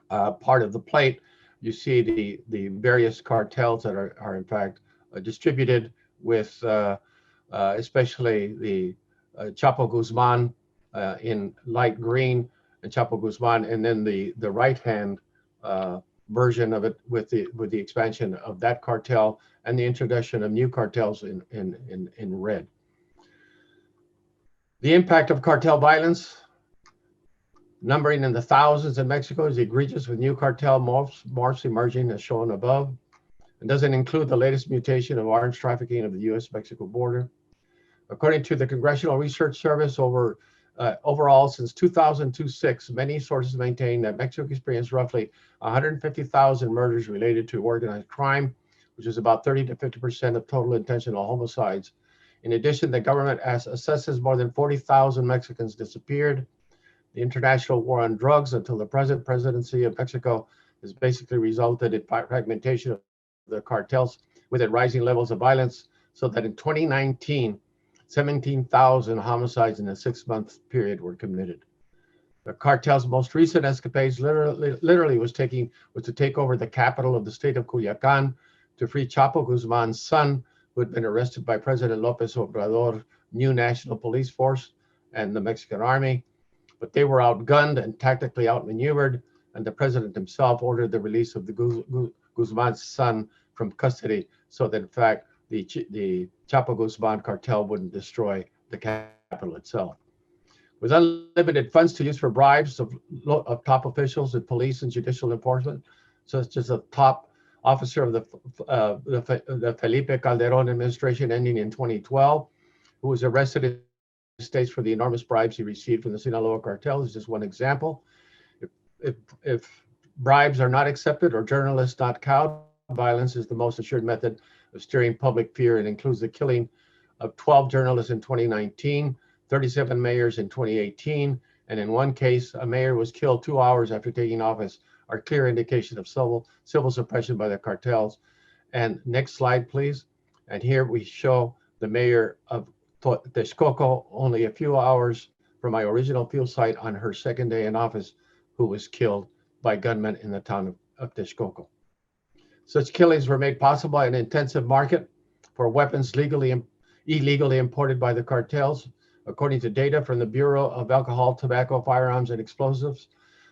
part of the plate, you see the various cartels that are in fact distributed with especially the Chapo Guzman in light green, and Chapo Guzman, and then the right-hand version of it with the expansion of that cartel and the introduction of new cartels in red. The impact of cartel violence, numbering in the thousands in Mexico, is egregious, with new cartel morphs emerging as shown above. It doesn't include the latest mutation of arms trafficking of the U.S.-Mexico border. According to the Congressional Research Service, overall, since 2006, many sources maintain that Mexico experienced roughly 150,000 murders related to organized crime, which is about 30 to 50% of total intentional homicides. In addition, the government assesses more than 40,000 Mexicans disappeared. The international war on drugs until the present presidency of Mexico has basically resulted in fragmentation of the cartels with it rising levels of violence, so that in 2019, 17,000 homicides in a 6-month period were committed. The cartel's most recent escapades literally was to take over the capital of the state of Culiacan to free Chapo Guzman's son, who had been arrested by President López Obrador's new national police force and the Mexican army. But they were outgunned and tactically outmaneuvered, and the president himself ordered the release of the Guzman's son from custody, so that in fact the Chapo Guzman cartel wouldn't destroy the capital itself. With unlimited funds to use for bribes of top officials in police and judicial enforcement, such as a top officer of the Felipe Calderon administration ending in 2012, who was arrested in the States for the enormous bribes he received from the Sinaloa cartel, is just one example. If bribes are not accepted or journalists not cowed, violence is the most assured method of steering public fear, and includes the killing of 12 journalists in 2019, 37 mayors in 2018, and in one case, a mayor was killed 2 hours after taking office, are clear indication of civil suppression by the cartels. And next slide, please. And here we show the mayor of Texcoco, only a few hours from my original field site, on her second day in office, who was killed by gunmen in the town of Texcoco. Such killings were made possible by an intensive market for weapons illegally imported by the cartels. According to data from the Bureau of Alcohol, Tobacco, Firearms, and Explosives,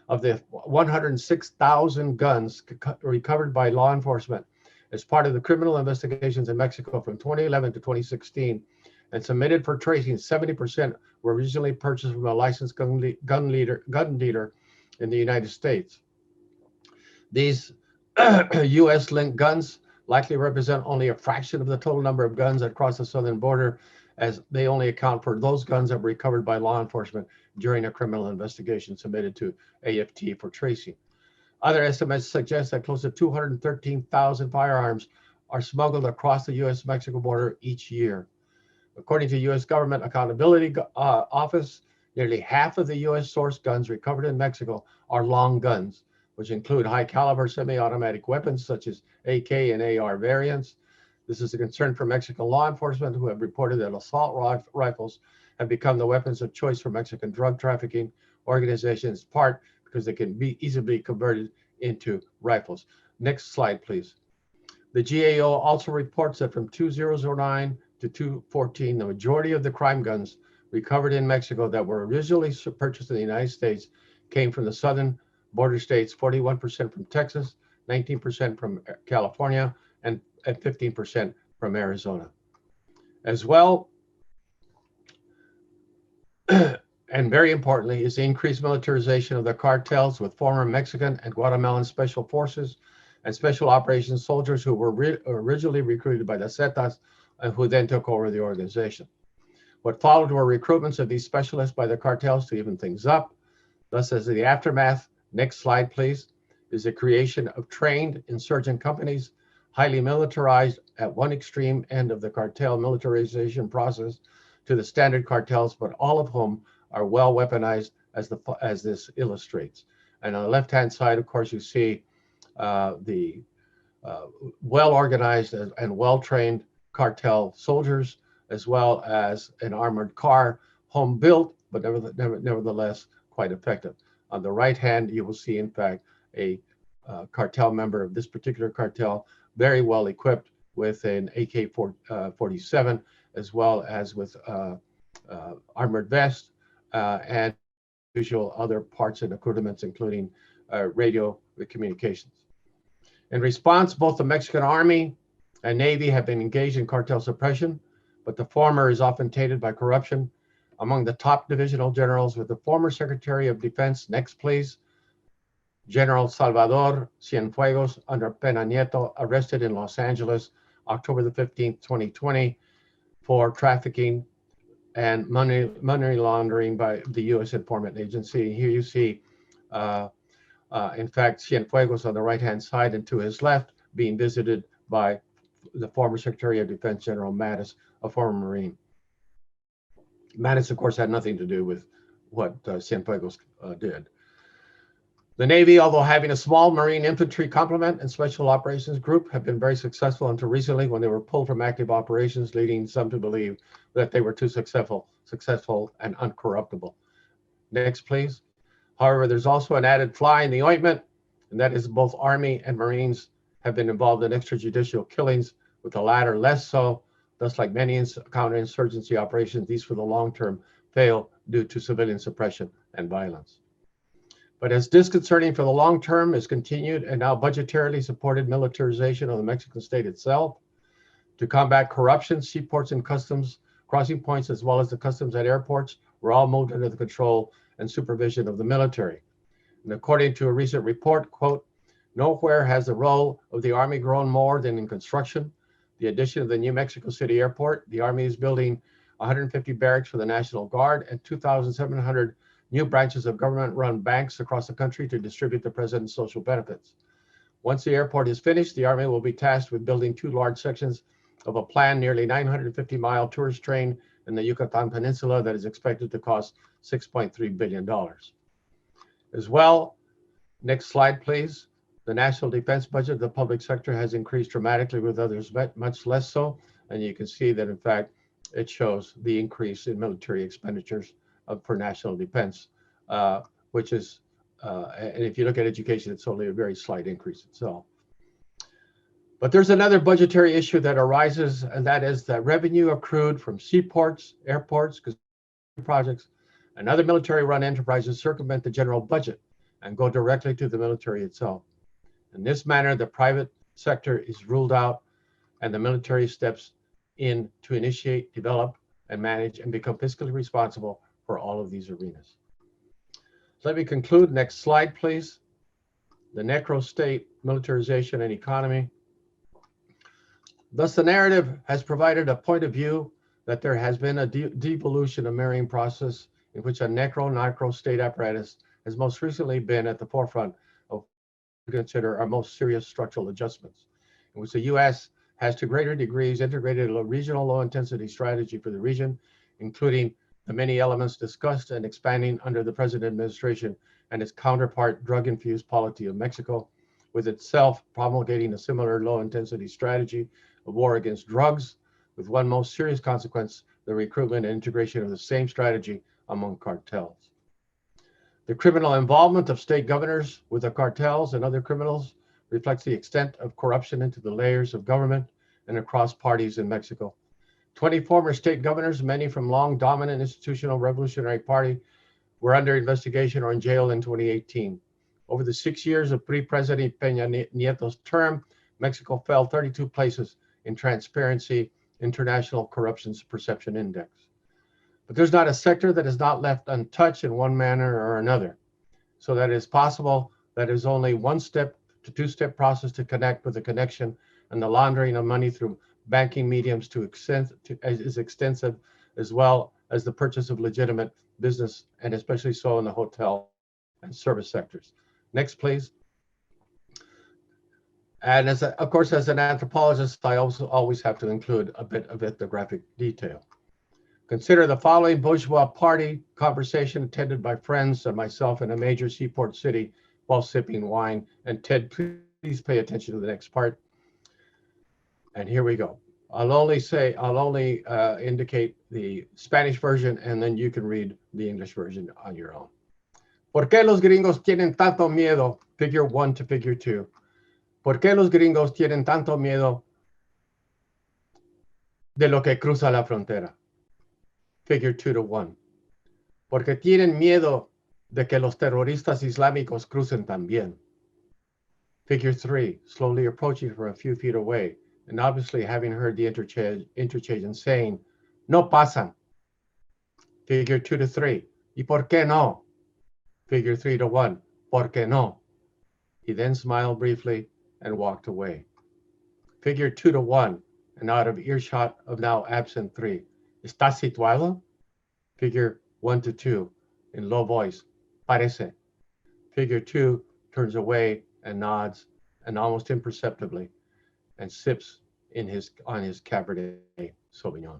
of the 106,000 guns recovered by law enforcement as part of the criminal investigations in Mexico from 2011 to 2016 and submitted for tracing, 70% were originally purchased from a licensed gun dealer in the United States. These U.S.-linked guns likely represent only a fraction of the total number of guns that cross the southern border, as they only account for those guns that were recovered by law enforcement during a criminal investigation submitted to AFT for tracing. Other estimates suggest that close to 213,000 firearms are smuggled across the U.S.-Mexico border each year. According to U.S. Government Accountability Office, Nearly half of the US sourced guns recovered in Mexico are long guns, which include high caliber semi-automatic weapons such as AK and AR variants. This is a concern for Mexican law enforcement, who have reported that assault rifles have become the weapons of choice for Mexican drug trafficking organizations, part because they can be easily converted into rifles. Next slide, please. The GAO also reports that from 2009 to 2014, the majority of the crime guns recovered in Mexico that were originally purchased in the United States came from the southern border states, 41% from Texas, 19% from California, and 15% from Arizona. As well, and very importantly, is the increased militarization of the cartels with former Mexican and Guatemalan special forces and special operations soldiers who were originally recruited by the Zetas and who then took over the organization. What followed were recruitments of these specialists by the cartels to even things up. Thus, as the aftermath, next slide please, is the creation of trained insurgent companies, highly militarized at one extreme end of the cartel militarization process to the standard cartels, but all of whom are well weaponized, as this illustrates. And on the left-hand side, of course, you see the well-organized and well-trained cartel soldiers, as well as an armored car, home-built, but nevertheless quite effective. On the right hand, you will see, in fact, a cartel member of this particular cartel, very well equipped with an AK-47, as well as with armored vest and usual other parts and accoutrements, including radio communications. In response, both the Mexican Army and Navy have been engaged in cartel suppression, but the former is often tainted by corruption. Among the top divisional generals with the former Secretary of Defense, next please, General Salvador Cienfuegos under Peña Nieto, arrested in Los Angeles, October the 15th, 2020, for trafficking and money laundering by the U.S. Informant Agency. Here you see, in fact, Cienfuegos on the right-hand side and to his left being visited by the former Secretary of Defense, General Mattis, a former Marine. Mattis, of course, had nothing to do with what Cienfuegos did. The Navy, although having a small Marine infantry complement and special operations group, have been very successful until recently when they were pulled from active operations, leading some to believe that they were too successful and uncorruptible. Next, please. However, there's also an added fly in the ointment, and that is both Army and Marines have been involved in extrajudicial killings, with the latter less so. Thus, like many counterinsurgency operations, these for the long term fail due to civilian suppression and violence. But as disconcerting for the long term is continued and now budgetarily supported militarization of the Mexican state itself. To combat corruption, seaports and customs crossing points, as well as the customs at airports, were all moved under the control and supervision of the military. And according to a recent report, quote, nowhere has the role of the Army grown more than in construction. The addition of the New Mexico City Airport, the Army is building 150 barracks for the National Guard and 2,700 new branches of government-run banks across the country to distribute the president's social benefits. Once the airport is finished, the Army will be tasked with building two large sections of a planned nearly 950-mile tourist train in the Yucatan Peninsula that is expected to cost $6.3 billion. As well, next slide, please. The national defense budget of the public sector has increased dramatically, with others much less so. And you can see that, in fact, it shows the increase in military expenditures for national defense, which is, and if you look at education, it's only a very slight increase itself. But there's another budgetary issue that arises, and that is that revenue accrued from seaports, airports, projects, and other military-run enterprises circumvent the general budget and go directly to the military itself. In this manner, the private sector is ruled out, and the military steps in to initiate, develop, and manage and become fiscally responsible for all of these arenas. So let me conclude. Next slide, please. The Necro state, militarization, and economy. Thus, the narrative has provided a point of view that there has been a devolution of marrying process in which a narco state apparatus has most recently been at the forefront of what we consider our most serious structural adjustments, in which the U.S. has to greater degrees integrated a regional low-intensity strategy for the region, including the many elements discussed and expanding under the present administration and its counterpart drug-infused polity of Mexico, with itself promulgating a similar low-intensity strategy of war against drugs, with one most serious consequence, the recruitment and integration of the same strategy among cartels. The criminal involvement of state governors with the cartels and other criminals reflects the extent of corruption into the layers of government and across parties in Mexico. 20 former state governors, many from long dominant institutional Revolutionary Party, were under investigation or in jail in 2018. Over the 6 years of pre-President Peña Nieto's term, Mexico fell 32 places in Transparency International Corruption's Perception Index. But there's not a sector that is not left untouched in one manner or another. So that it is possible that is only one step to two-step process to connect with the connection and the laundering of money through banking mediums is extensive, as well as the purchase of legitimate business, and especially so in the hotel and service sectors. Next, please. And of course, as an anthropologist, I also always have to include a bit of ethnographic detail. Consider the following bourgeois party conversation attended by friends and myself in a major seaport city while sipping wine. And Ted, please pay attention to the next part. And here we go. I'll only indicate the Spanish version, and then you can read the English version on your own. ¿Por qué los gringos tienen tanto miedo? Figure 1 to figure 2. ¿Por qué los gringos tienen tanto miedo de lo que cruza la frontera? Figure 2 to 1. Porque tienen miedo de que los terroristas islámicos crucen también. Figure 3, slowly approaching from a few feet away, and obviously having heard the interchange and saying, no pasan. Figure 2 to 3, ¿y por qué no? Figure 3 to 1, ¿por qué no? He then smiled briefly and walked away. Figure 2 to 1, and out of earshot of now absent 3, ¿estás situado? Figure 1 to 2, in low voice, parece. Figure 2 turns away and nods, and almost imperceptibly, and sips on his Cabernet Sauvignon.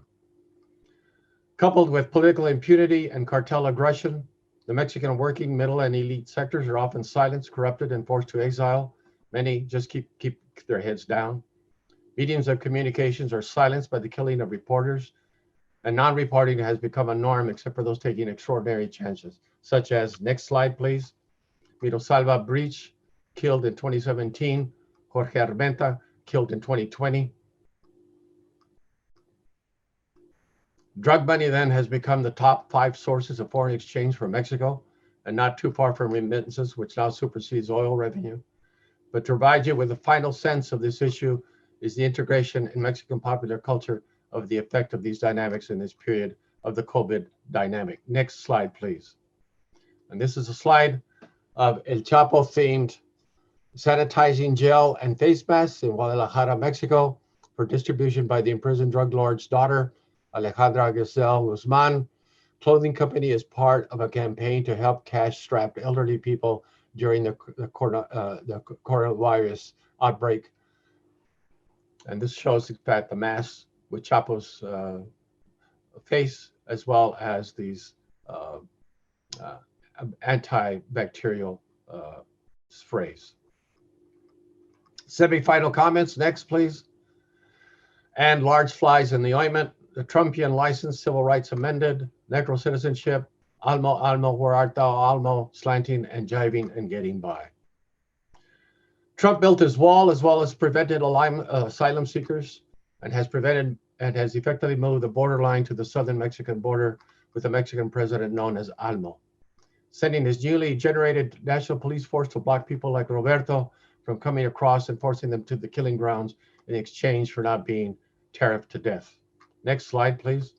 Coupled with political impunity and cartel aggression, the Mexican working, middle, and elite sectors are often silenced, corrupted, and forced to exile. Many just keep their heads down. Mediums of communications are silenced by the killing of reporters, and non-reporting has become a norm except for those taking extraordinary chances, such as, next slide, please, Mirosalva Breach, killed in 2017, Jorge Armenta, killed in 2020. Drug money then has become the top 5 sources of foreign exchange for Mexico, and not too far from remittances, which now supersedes oil revenue. But to provide you with a final sense of this issue is the integration in Mexican popular culture of the effect of these dynamics in this period of the COVID dynamic. Next slide, please. And this is a slide of El Chapo themed sanitizing gel and face masks in Guadalajara, Mexico, for distribution by the imprisoned drug lord's daughter, Alejandra Gazelle Guzman. Clothing company is part of a campaign to help cash-strapped elderly people during the coronavirus outbreak. And this shows, in fact, the mask with Chapo's face, as well as these antibacterial sprays. Semi-final comments, next, please. And large flies in the ointment. The Trumpian license, civil rights amended, Necro citizenship, Almo, where art thou, Almo, slanting and jiving and getting by. Trump built his wall as well as prevented asylum seekers and has effectively moved the borderline to the southern Mexican border with a Mexican president known as Almo, sending his newly generated national police force to block people like Roberto from coming across and forcing them to the killing grounds in exchange for not being tariffed to death. Next slide, please.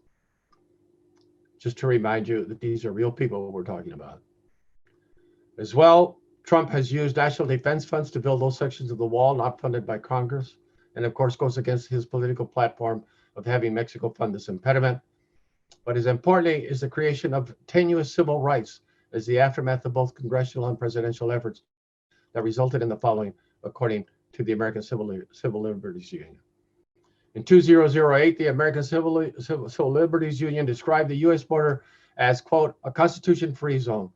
Just to remind you that these are real people we're talking about. As well, Trump has used national defense funds to build those sections of the wall not funded by Congress, and of course goes against his political platform of having Mexico fund this impediment. But as importantly is the creation of tenuous civil rights as the aftermath of both congressional and presidential efforts that resulted in the following, according to the American Civil Liberties Union. In 2008, the American Civil Liberties Union described the U.S. border as, quote, a constitution-free zone,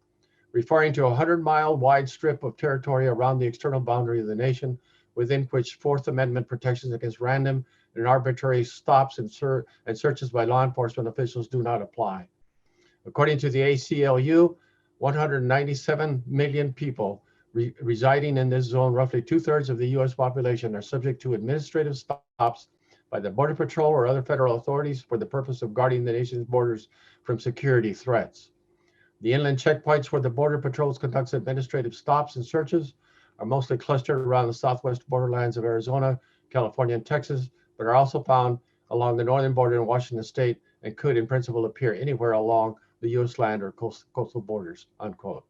referring to a 100-mile wide strip of territory around the external boundary of the nation, within which Fourth Amendment protections against random and arbitrary stops and searches by law enforcement officials do not apply. According to the ACLU, 197 million people residing in this zone, roughly 2/3 of the US population, are subject to administrative stops by the Border Patrol or other federal authorities for the purpose of guarding the nation's borders from security threats. The inland checkpoints where the Border Patrol conducts administrative stops and searches are mostly clustered around the southwest borderlands of Arizona, California, and Texas, but are also found along the northern border in Washington state and could in principle appear anywhere along the US land or coastal borders, unquote.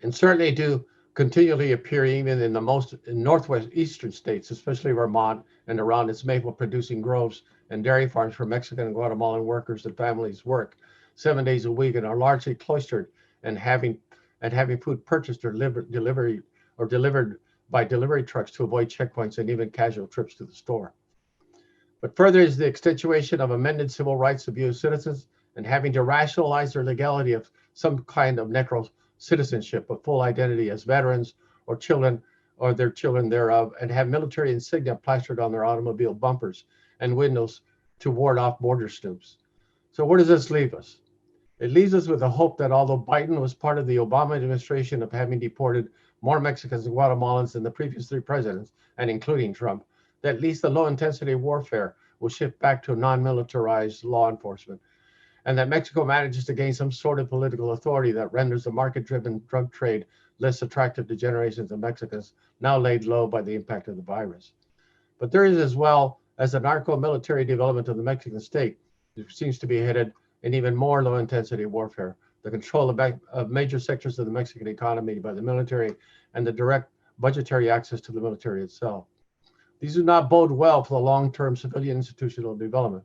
And certainly do continually appear even in the most northwest eastern states, especially Vermont and around its maple producing groves and dairy farms where Mexican and Guatemalan workers and families work 7 days a week and are largely cloistered and having food purchased or delivered by delivery trucks to avoid checkpoints and even casual trips to the store. But further is the extenuation of amended civil rights abused citizens and having to rationalize their legality of some kind of Necro citizenship of full identity as veterans or children or their children thereof, and have military insignia plastered on their automobile bumpers and windows to ward off border snoops. So where does this leave us? It leaves us with the hope that although Biden was part of the Obama administration of having deported more Mexicans and Guatemalans than the previous 3 presidents, and including Trump, that at least the low-intensity warfare will shift back to non-militarized law enforcement, and that Mexico manages to gain some sort of political authority that renders the market-driven drug trade less attractive to generations of Mexicans now laid low by the impact of the virus. But there is as well as the narco-military development of the Mexican state, which seems to be headed in even more low-intensity warfare, the control of major sectors of the Mexican economy by the military, and the direct budgetary access to the military itself. These do not bode well for the long-term civilian institutional development.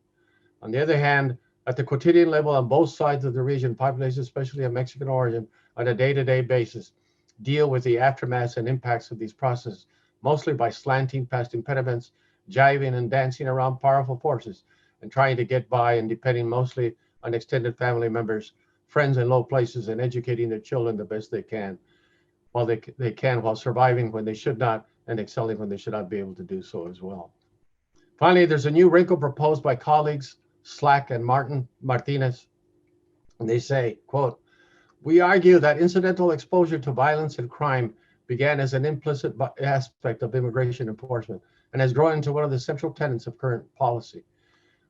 On the other hand, at the quotidian level on both sides of the region, populations, especially of Mexican origin, on a day-to-day basis, deal with the aftermaths and impacts of these processes, mostly by slanting past impediments, jiving and dancing around powerful forces, and trying to get by and depending mostly on extended family members, friends in low places, and educating their children the best they can, while surviving when they should not, and excelling when they should not be able to do so as well. Finally, there's a new wrinkle proposed by colleagues Slack and Martinez, and they say, quote, "We argue that incidental exposure to violence and crime began as an implicit aspect of immigration enforcement and has grown into one of the central tenets of current policy.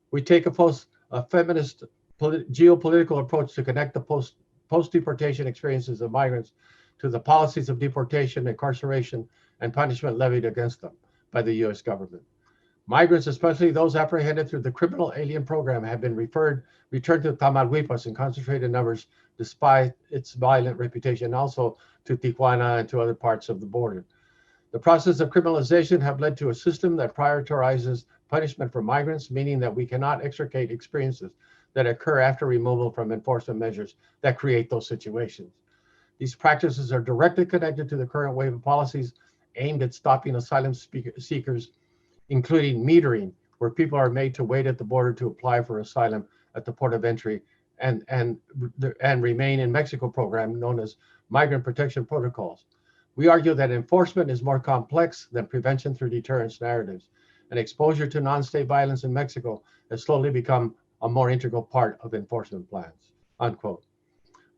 We take a feminist geopolitical approach to connect the post-deportation experiences of migrants to the policies of deportation, incarceration, and punishment levied against them by the US government. Migrants, especially those apprehended through the criminal alien program, have been returned to Tamaulipas in concentrated numbers despite its violent reputation, also to Tijuana and to other parts of the border. The process of criminalization have led to a system that prioritizes punishment for migrants, meaning that we cannot extricate experiences that occur after removal from enforcement measures that create those situations. These practices are directly connected to the current wave of policies aimed at stopping asylum seekers, including metering, where people are made to wait at the border to apply for asylum at the port of entry, and remain in Mexico program known as migrant protection protocols. We argue that enforcement is more complex than prevention through deterrence narratives, and exposure to non-state violence in Mexico has slowly become a more integral part of enforcement plans, unquote.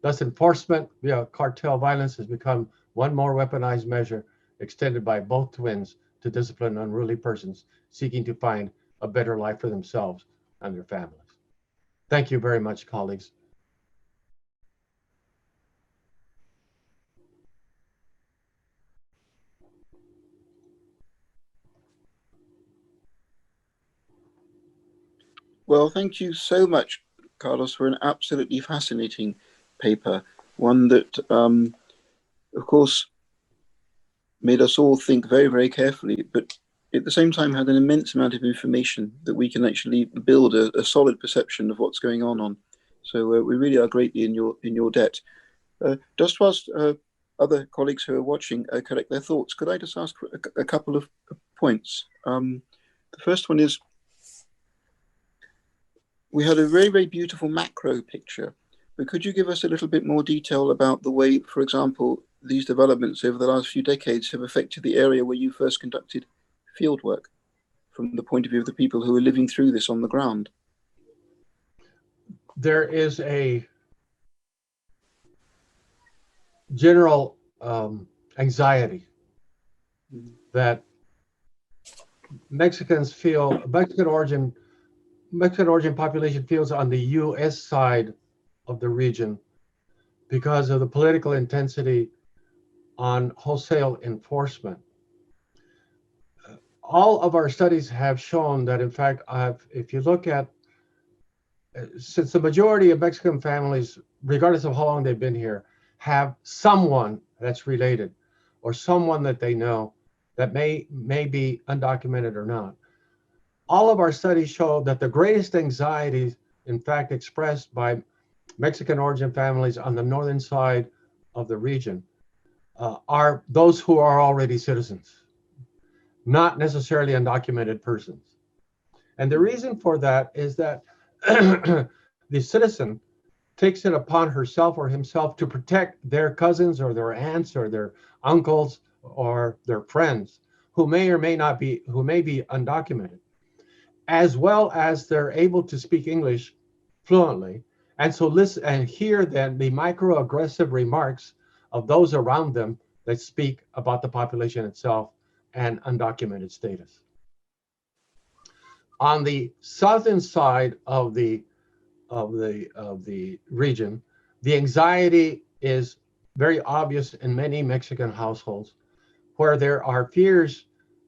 Thus, enforcement via cartel violence has become one more weaponized measure extended by both twins to discipline unruly persons seeking to find a better life for themselves and their families. Thank you very much, colleagues. Well, thank you so much, Carlos, for an absolutely fascinating paper, one that, of course, made us all think very, very carefully, but at the same time had an immense amount of information that we can actually build a solid perception of what's going on. So we really are greatly in your debt. Just whilst other colleagues who are watching collect their thoughts, could I just ask a couple of points? The first one is, we had a very, very beautiful macro picture, but could you give us a little bit more detail about the way, for example, these developments over the last few decades have affected the area where you first conducted field work from the point of view of the people who are living through this on the ground? There is a general anxiety that Mexican origin population feels on the U.S. side of the region because of the political intensity on wholesale enforcement. All of our studies have shown that, in fact, if you look at, since the majority of Mexican families, regardless of how long they've been here, have someone that's related or someone that they know that may be undocumented or not. All of our studies show that the greatest anxieties, in fact, expressed by Mexican origin families on the northern side of the region are those who are already citizens, not necessarily undocumented persons. And the reason for that is that the citizen takes it upon herself or himself to protect their cousins or their aunts or their uncles or their friends who may or may not be, who may be undocumented, as well as they're able to speak English fluently. And so listen and hear then the microaggressive remarks of those around them that speak about the population itself and undocumented status. On the southern side of the region, the anxiety is very obvious in many Mexican households, where there are fears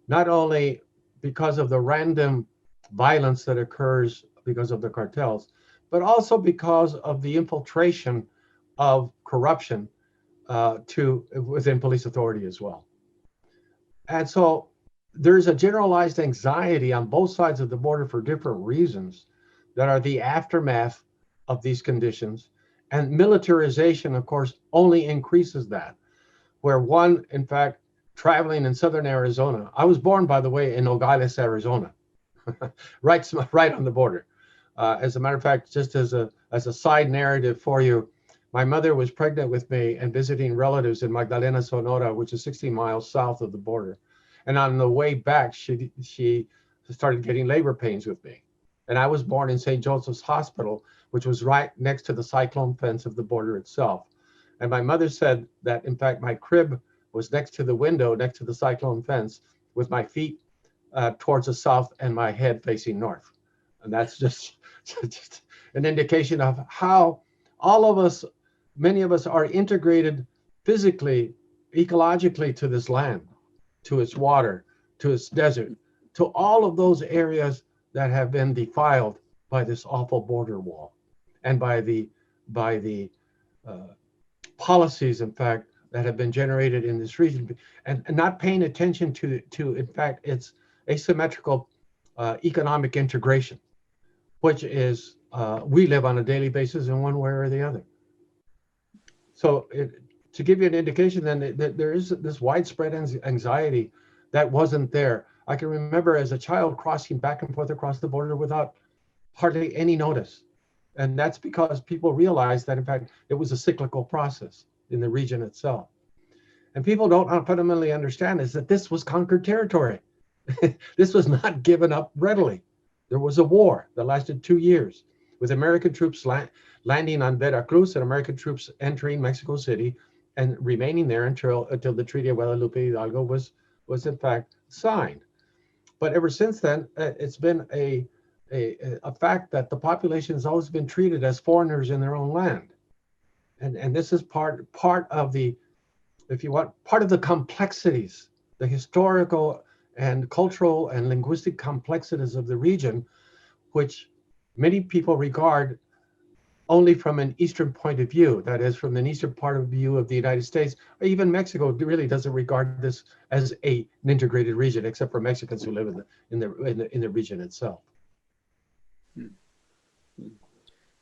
not only because of the random violence that occurs because of the cartels, but also because of the infiltration of corruption within police authority as well. And so there's a generalized anxiety on both sides of the border for different reasons that are the aftermath of these conditions. And militarization, of course, only increases that. Where one, in fact, traveling in southern Arizona, I was born, by the way, in Nogales, Arizona, right on the border. As a matter of fact, just as a side narrative for you, my mother was pregnant with me and visiting relatives in Magdalena, Sonora, which is 16 miles south of the border. And on the way back, she started getting labor pains with me. And I was born in St. Joseph's Hospital, which was right next to the cyclone fence of the border itself. And my mother said that, in fact, my crib was next to the window, next to the cyclone fence, with my feet towards the south and my head facing north. And that's just an indication of how all of us, many of us, are integrated physically, ecologically to this land, to its water, to its desert, to all of those areas that have been defiled by this awful border wall and by the policies, in fact, that have been generated in this region, and not paying attention to in fact, its asymmetrical economic integration, which is we live on a daily basis in one way or the other. So to give you an indication, then, that there is this widespread anxiety that wasn't there. I can remember as a child crossing back and forth across the border without hardly any notice. And that's because people realized that, in fact, it was a cyclical process in the region itself. And people don't fundamentally understand is that this was conquered territory. This was not given up readily. There was a war that lasted 2 years with American troops landing on Veracruz and American troops entering Mexico City and remaining there until the Treaty of Guadalupe Hidalgo was in fact signed. But ever since then, it's been a fact that the population has always been treated as foreigners in their own land. And this is part of the, if you want, part of the complexities, the historical and cultural and linguistic complexities of the region, which many people regard only from an Eastern point of view, that is, from an Eastern part of view of the United States, or even Mexico really doesn't regard this as an integrated region, except for Mexicans who live in the region itself.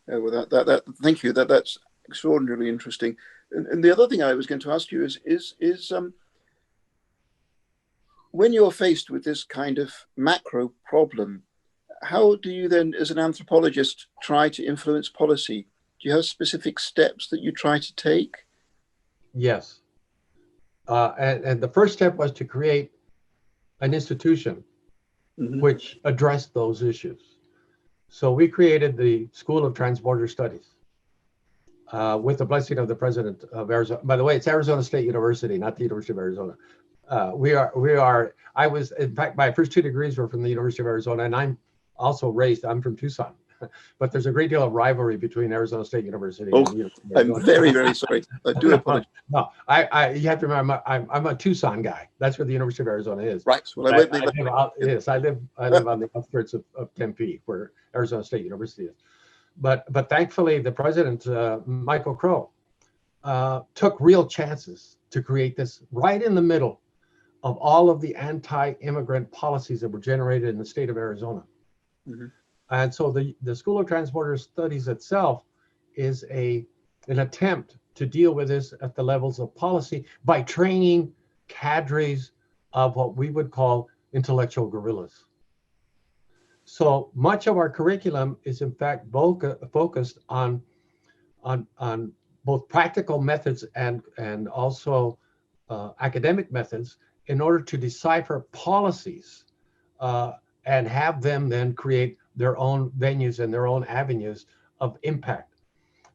Well, thank you. That's extraordinarily interesting. And the other thing I was going to ask you is when you're faced with this kind of macro problem, how do you then, as an anthropologist, try to influence policy? Do you have specific steps that you try to take? Yes. And the first step was to create an institution which addressed those issues. So we created the School of Transborder Studies with the blessing of the president of Arizona. By the way, it's Arizona State University, not the University of Arizona. I was, in fact, my first 2 degrees were from the University of Arizona, and I'm from Tucson. But there's a great deal of rivalry between Arizona State University and the University of Arizona. I'm very, very sorry. I do apologize. No, you have to remember, I'm a Tucson guy. That's where the University of Arizona is. Right. Well, I live on the outskirts of Tempe, where Arizona State University is. But thankfully, the president, Michael Crow, took real chances to create this right in the middle of all of the anti-immigrant policies that were generated in the state of Arizona. And so the School of Transborder Studies itself is an attempt to deal with this at the levels of policy by training cadres of what we would call intellectual guerrillas. So much of our curriculum is in fact focused on both practical methods and also academic methods in order to decipher policies and have them then create their own venues and their own avenues of impact.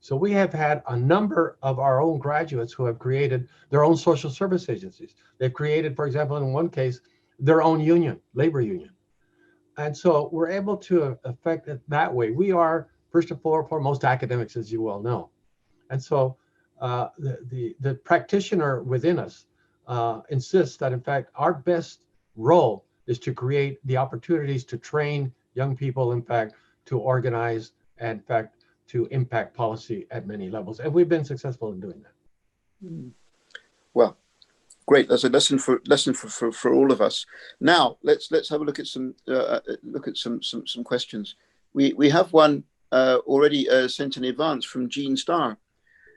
So we have had a number of our own graduates who have created their own social service agencies. They've created, for example, in one case, their own union, labor union. And so we're able to affect it that way. We are, first and foremost, academics, as you well know. And so the practitioner within us insists that, in fact, our best role is to create the opportunities to train young people, in fact, to organize and, in fact, to impact policy at many levels. And we've been successful in doing that. Well, great. That's a lesson for all of us. Now let's have a look at some questions. We have one already sent in advance from Jean Starr,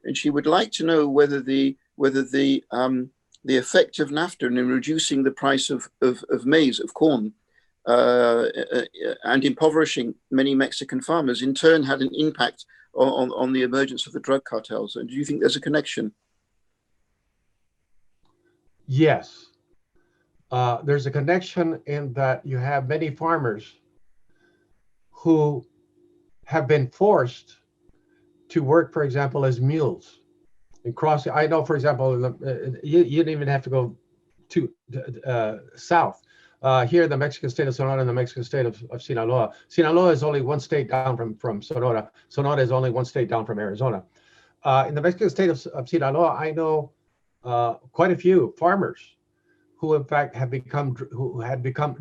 and she would like to know whether the effect of NAFTA in reducing the price of maize, of corn, and impoverishing many Mexican farmers in turn had an impact on the emergence of the drug cartels. And do you think there's a connection? Yes. There's a connection in that you have many farmers who have been forced to work, for example, as mules. And crossing, I know, for example, you didn't even have to go to south. Here, the Mexican state of Sonora and the Mexican state of Sinaloa. Sinaloa is only one state down from Sonora. Sonora is only one state down from Arizona. In the Mexican state of Sinaloa, I know quite a few farmers who, in fact, had become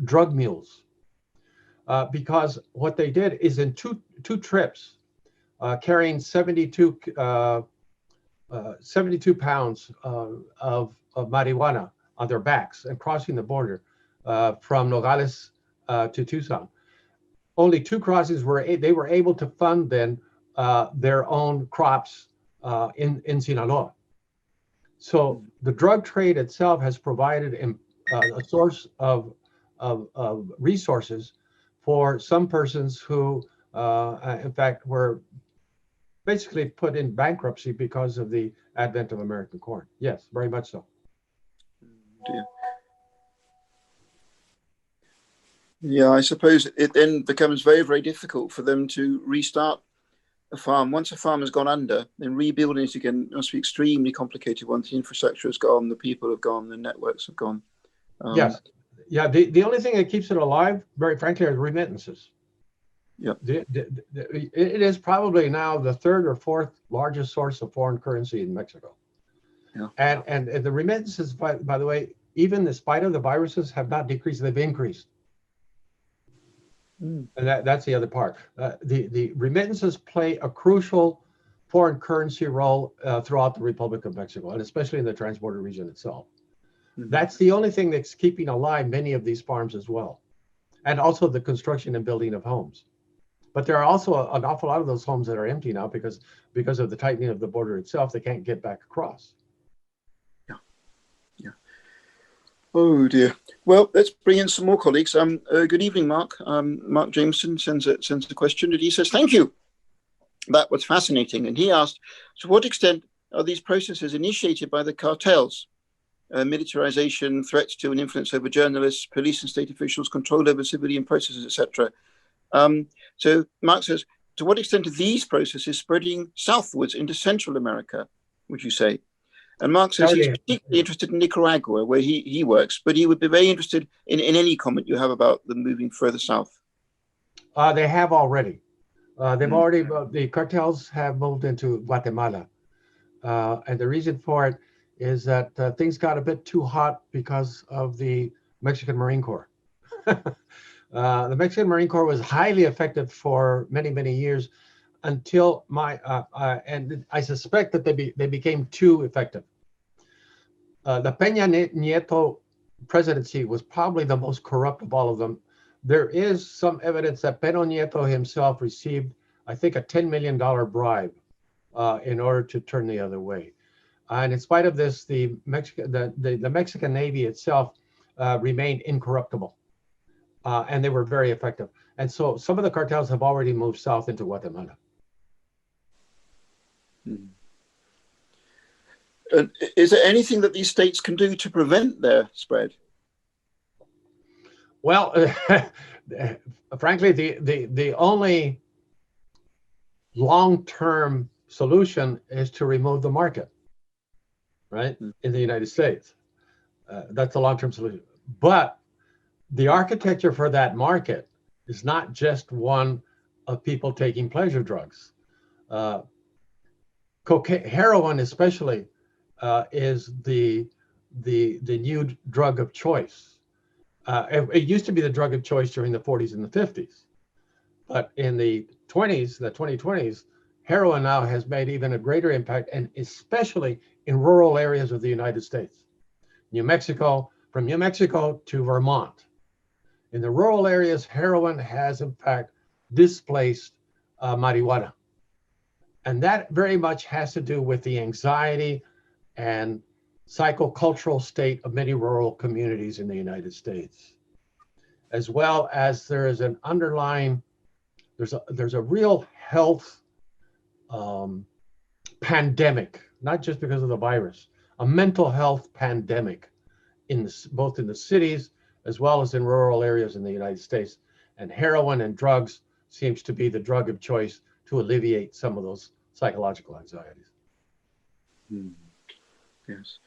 drug mules because what they did is in two trips, carrying 72 pounds of marijuana on their backs and crossing the border from Nogales to Tucson. Only 2 crossings they were able to fund then their own crops in Sinaloa. So the drug trade itself has provided a source of resources for some persons who, in fact, were basically put in bankruptcy because of the advent of American corn. Yes, very much so. Yeah, I suppose it then becomes very, very difficult for them to restart a farm. Once a farm has gone under, then rebuilding it again must be extremely complicated once the infrastructure has gone, the people have gone, the networks have gone. Yes. Yeah, the only thing that keeps it alive, very frankly, are remittances. Yeah. It is probably now the 3rd or 4th largest source of foreign currency in Mexico. Yeah. And the remittances, by the way, even in spite of the viruses, have not decreased, they've increased. And that's the other part. The remittances play a crucial foreign currency role throughout the Republic of Mexico, and especially in the transborder region itself. That's the only thing that's keeping alive many of these farms as well, and also the construction and building of homes. But there are also an awful lot of those homes that are empty now because of the tightening of the border itself. They can't get back across. Oh dear. Well, let's bring in some more colleagues. Good evening, Mark. Mark Jameson sends a question, and he says, "Thank you. That was fascinating." And he asked, "To what extent are these processes initiated by the cartels? Militarization, threats to and influence over journalists, police and state officials, control over civilian processes, etc." So Mark says, "To what extent are these processes spreading southwards into Central America, would you say?" And Mark says he's particularly interested in Nicaragua, where he works, but he would be very interested in any comment you have about them moving further south. They have already. The cartels have moved into Guatemala. And the reason for it is that things got a bit too hot because of the Mexican Marine Corps. The Mexican Marine Corps was highly effective for many, many years until and I suspect that they became too effective. The Peña Nieto presidency was probably the most corrupt of all of them. There is some evidence that Peña Nieto himself received, I think, a $10 million bribe in order to turn the other way. And in spite of this, the Mexican Navy itself remained incorruptible. And they were very effective. And so some of the cartels have already moved south into Guatemala. And is there anything that these states can do to prevent their spread? Well, frankly, the only long-term solution is to remove the market, right, in the United States. That's a long-term solution. But the architecture for that market is not just one of people taking pleasure drugs. Heroin especially is the new drug of choice. It used to be the drug of choice during the 40s and the 50s. But in the 2020s, heroin now has made even a greater impact, and especially in rural areas of the United States. From New Mexico to Vermont. In the rural areas, heroin has in fact displaced marijuana. And that very much has to do with the anxiety and psychocultural state of many rural communities in the United States. As well as there is an underlying, there's a real health pandemic, not just because of the virus, a mental health pandemic both in the cities as well as in rural areas in the United States. And heroin and drugs seems to be the drug of choice to alleviate some of those psychological anxieties. Yes.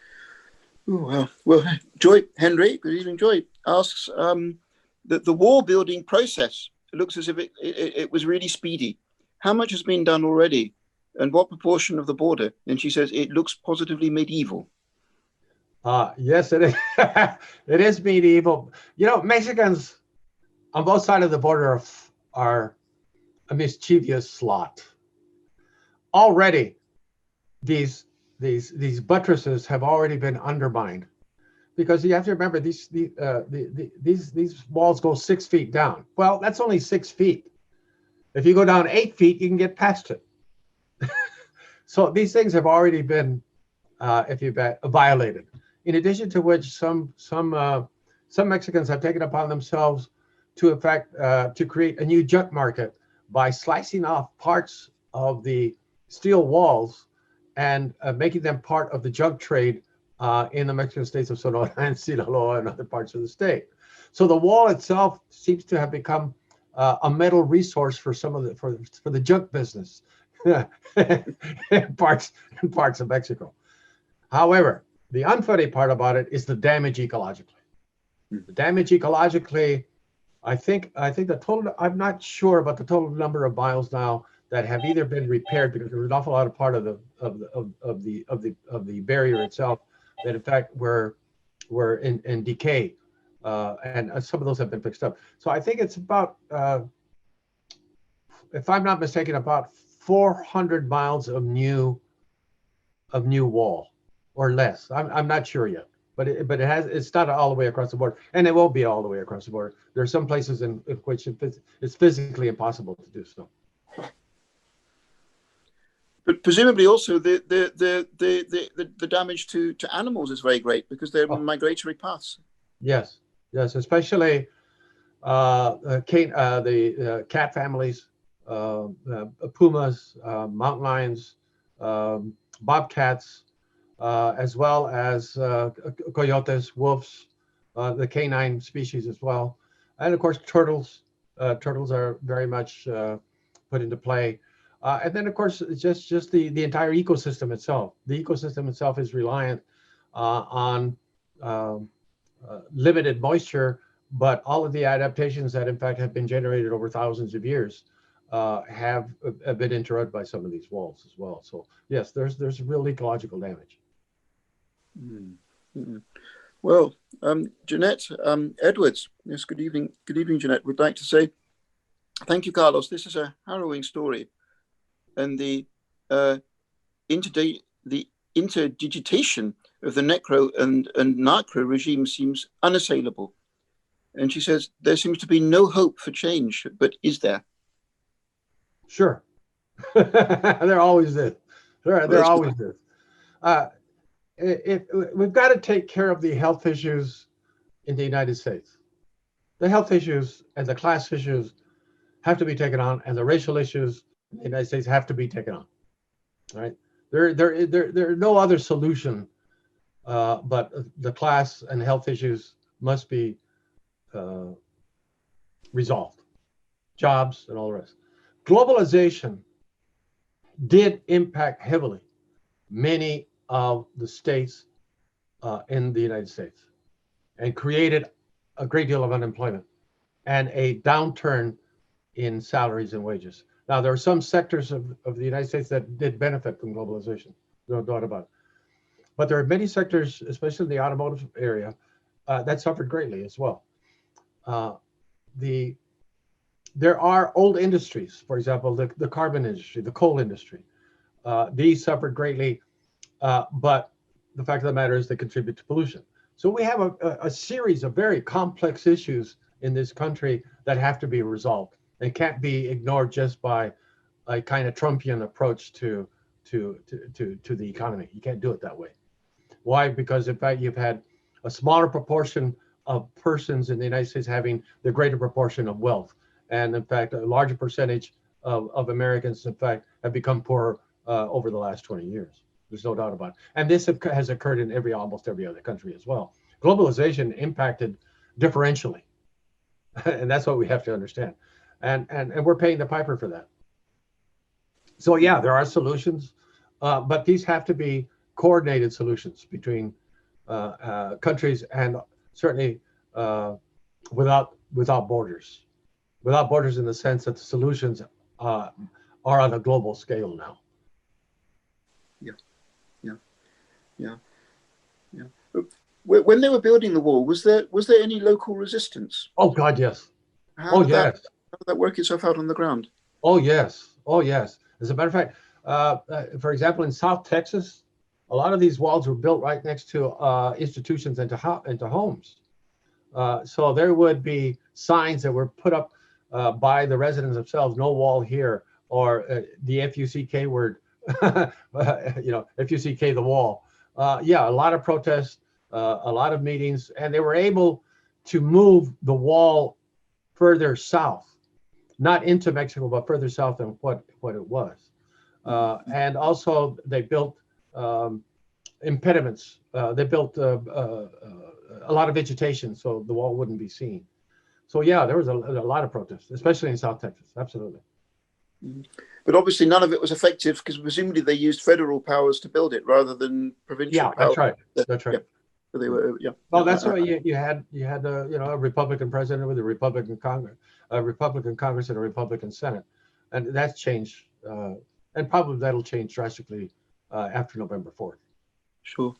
Ooh, well, Joy Henry, good evening, Joy, asks the wall building process. It looks as if it was really speedy. How much has been done already? And what proportion of the border? And she says it looks positively medieval. Yes, it is. It is medieval. You know, Mexicans on both sides of the border are a mischievous lot. Already, these buttresses have already been undermined, because you have to remember these walls go 6 feet down. Well, that's only 6 feet. If you go down 8 feet, you can get past it. So these things have already been, violated. In addition to which, some Mexicans have taken upon themselves to create a new junk market by slicing off parts of the steel walls and making them part of the junk trade in the Mexican states of Sonora and Sinaloa and other parts of the state. So the wall itself seems to have become a metal resource for some of for the junk business in parts of Mexico. However, the unfunny part about it is the damage ecologically. The damage ecologically, I think the total, I'm not sure about the total number of miles now that have either been repaired, because there was an awful lot of part of the barrier itself that in fact were in decay, and some of those have been fixed up. So I think it's about, if I'm not mistaken, about 400 miles of new wall or less. I'm not sure yet, but it's not all the way across the border, and it won't be all the way across the border. There are some places in which it's physically impossible to do so. But presumably also the damage to animals is very great, because they're migratory paths. Yes, yes, especially the cat families, pumas, mountain lions, bobcats, as well as coyotes, wolves, the canine species as well, and of course turtles. Turtles are very much put into play, and then of course just the entire ecosystem itself. The ecosystem itself is reliant on limited moisture, but all of the adaptations that in fact have been generated over thousands of years have been interrupted by some of these walls as well. So yes, there's real ecological damage. Mm. Mm. Well, Jeanette Edwards, yes, good evening, Jeanette. Would like to say thank you, Carlos. This is a harrowing story, and the interdigitation of the Necro and Narco regime seems unassailable. And she says there seems to be no hope for change, but is there? Sure, there always is. There always is. We've got to take care of the health issues in the United States. The health issues and the class issues have to be taken on, and the racial issues in the United States have to be taken on. All right, there no other solution, but the class and health issues must be resolved. Jobs and all the rest. Globalization did impact heavily many of the states in the United States and created a great deal of unemployment and a downturn in salaries and wages. Now, there are some sectors of the United States that did benefit from globalization, no doubt about it. But there are many sectors, especially in the automotive area, that suffered greatly as well. There are old industries, for example, the carbon industry, the coal industry. These suffered greatly, but the fact of the matter is they contribute to pollution. So we have a series of very complex issues in this country that have to be resolved. They can't be ignored just by a kind of Trumpian approach to the economy. You can't do it that way. Why? Because in fact, you've had a smaller proportion of persons in the United States having the greater proportion of wealth. And in fact, a larger percentage of Americans, in fact, have become poorer over the last 20 years. There's no doubt about it. And this has occurred in almost every other country as well. Globalization impacted differentially. And that's what we have to understand. And we're paying the piper for that. So yeah, there are solutions, but these have to be coordinated solutions between countries, and certainly without borders. Without borders in the sense that the solutions are on a global scale now. Yeah. When they were building the wall, was there any local resistance? Oh God, yes. How did that work itself out on the ground? Oh yes. As a matter of fact, for example, in South Texas, a lot of these walls were built right next to institutions and into homes. So there would be signs that were put up by the residents themselves: "No wall here," or the FUCK word, FUCK the wall. Yeah, a lot of protests, a lot of meetings, and they were able to move the wall further south, not into Mexico, but further south than what it was. And also they built impediments. They built a lot of vegetation so the wall wouldn't be seen. So yeah, there was a lot of protests, especially in South Texas. Absolutely. But obviously none of it was effective because presumably they used federal powers to build it rather than provincial powers. That's right. Yeah. So they were, yeah. Well, that's why you had a Republican president with a Republican Congress, and a Republican Senate, and that's changed, and probably that'll change drastically after November 4th. Sure.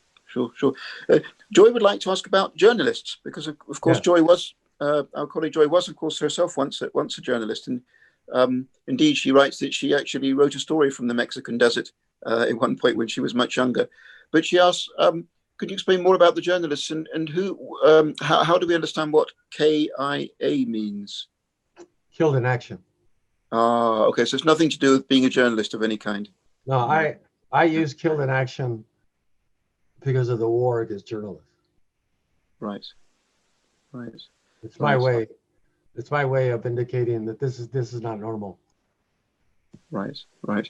Joy would like to ask about journalists because, of course, yeah. Joy was our colleague. Joy was, of course, herself once a journalist, and indeed, she writes that she actually wrote a story from the Mexican desert at one point when she was much younger. But she asks, could you explain more about the journalists and who? How do we understand what KIA means? Killed in action. Okay, so it's nothing to do with being a journalist of any kind. No, I use killed in action because of the war against journalists. Right. Right. It's my Right. way. It's my way of indicating that this is not normal. Right. Right.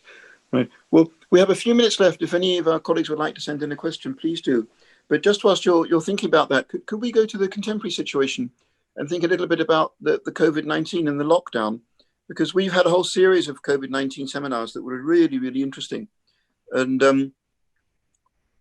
Right. Well, we have a few minutes left. If any of our colleagues would like to send in a question, please do. But just whilst you're thinking about that, could we go to the contemporary situation and think a little bit about the COVID-19 and the lockdown? Because we've had a whole series of COVID-19 seminars that were really, really interesting. And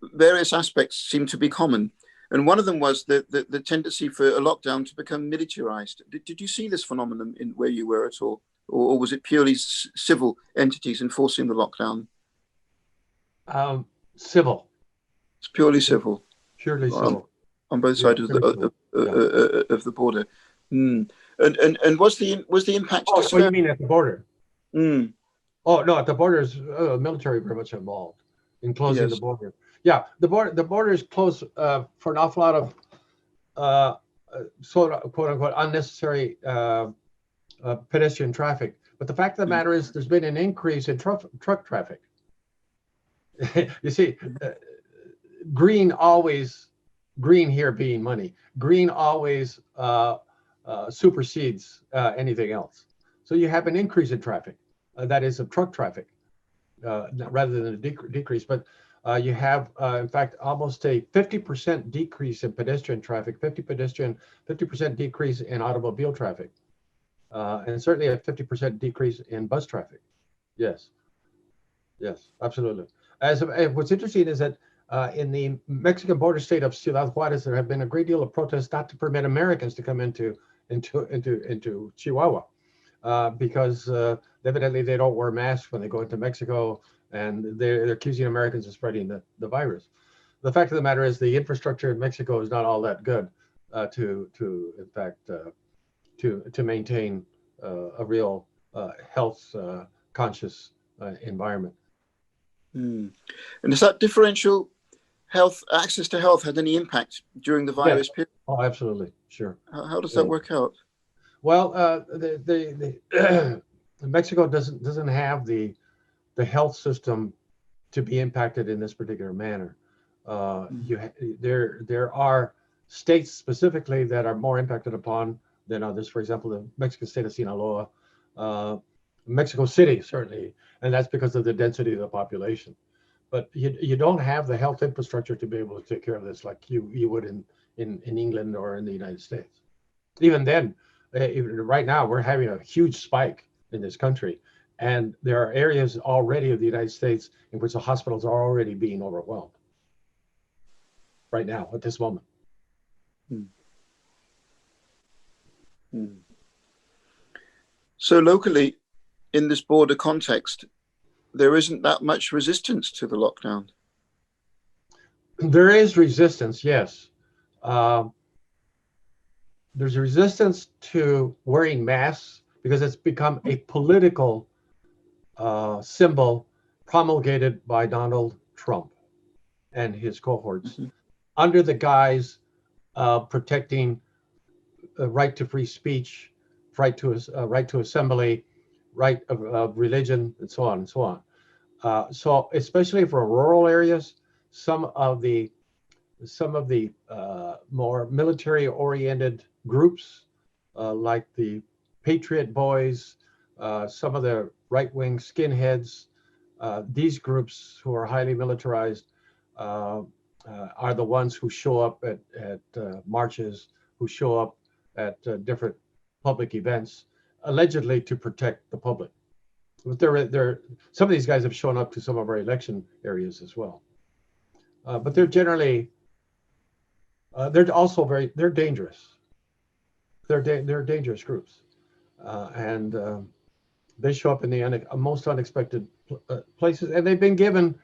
various aspects seem to be common. And one of them was the tendency for a lockdown to become militarized. Did you see this phenomenon in where you were at all? Or was it purely civil entities enforcing the lockdown? Civil. It's purely civil. Purely civil. On both sides of the border. Mm. And was the impact? Oh, so you mean at the border? Mm. Oh no, at the border is military very much involved in closing the border. Yeah, the border is closed for an awful lot of sort of quote unquote unnecessary pedestrian traffic. But the fact of the matter is, there's been an increase in truck traffic. You see, green here being money. Green always supersedes anything else. So you have an increase in traffic. That is of truck traffic, rather than a decrease. But you have, in fact, almost a 50% decrease in pedestrian traffic, 50% decrease in automobile traffic, and certainly a 50% decrease in bus traffic. Yes, absolutely. What's interesting is that in the Mexican border state of Ciudad Juarez, there have been a great deal of protests not to permit Americans to come into Chihuahua, because evidently they don't wear masks when they go into Mexico, and they're accusing Americans of spreading the virus. The fact of the matter is, the infrastructure in Mexico is not all that good to maintain a real health conscious environment. Mm. And does that differential health access to health had any impact during the virus period? Oh, absolutely, sure. How does that work out? Well, Mexico doesn't have the health system to be impacted in this particular manner. There are states specifically that are more impacted upon than others. For example, the Mexican state of Sinaloa, Mexico City certainly, and that's because of the density of the population. But you don't have the health infrastructure to be able to take care of this like you would in England or in the United States. Even then, even right now, we're having a huge spike in this country. And there are areas already of the United States in which the hospitals are already being overwhelmed right now at this moment. So locally, in this border context, there isn't that much resistance to the lockdown. There is resistance, yes. There's a resistance to wearing masks because it's become a political symbol promulgated by Donald Trump and his cohorts under the guise of protecting the right to free speech, right to assembly, right of religion, and so on and so on. So especially for rural areas, some of the more military-oriented groups, like the Patriot Boys, some of the right-wing skinheads, these groups who are highly militarized are the ones who show up at marches, who show up at different public events, allegedly to protect the public. But some of these guys have shown up to some of our election areas as well. But they're generally, they're also they're dangerous. They're dangerous groups, and they show up in the most unexpected places, and they've been given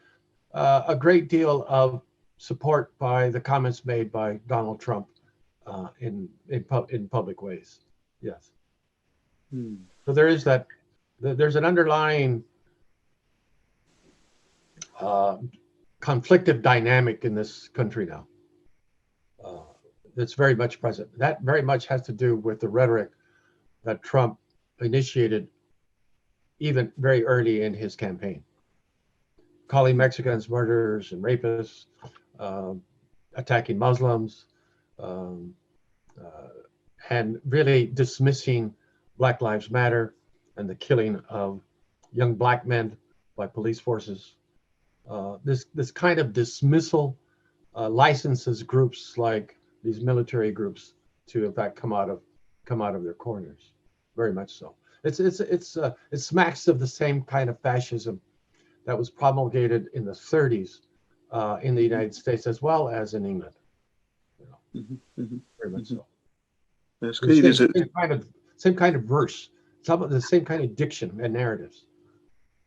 a great deal of support by the comments made by Donald Trump in public ways. Yes. So there is that. There's an underlying conflictive dynamic in this country now. That's very much present. That very much has to do with the rhetoric that Trump initiated even very early in his campaign, calling Mexicans murderers and rapists, attacking Muslims, and really dismissing Black Lives Matter and the killing of young Black men by police forces. This kind of dismissal licenses groups like these military groups to, in fact, come out of their corners. Very much so. It smacks of the same kind of fascism that was promulgated in the 30s in the United States as well as in England. You know, very much so. That's Same kind of verse, some of the same kind of diction and narratives.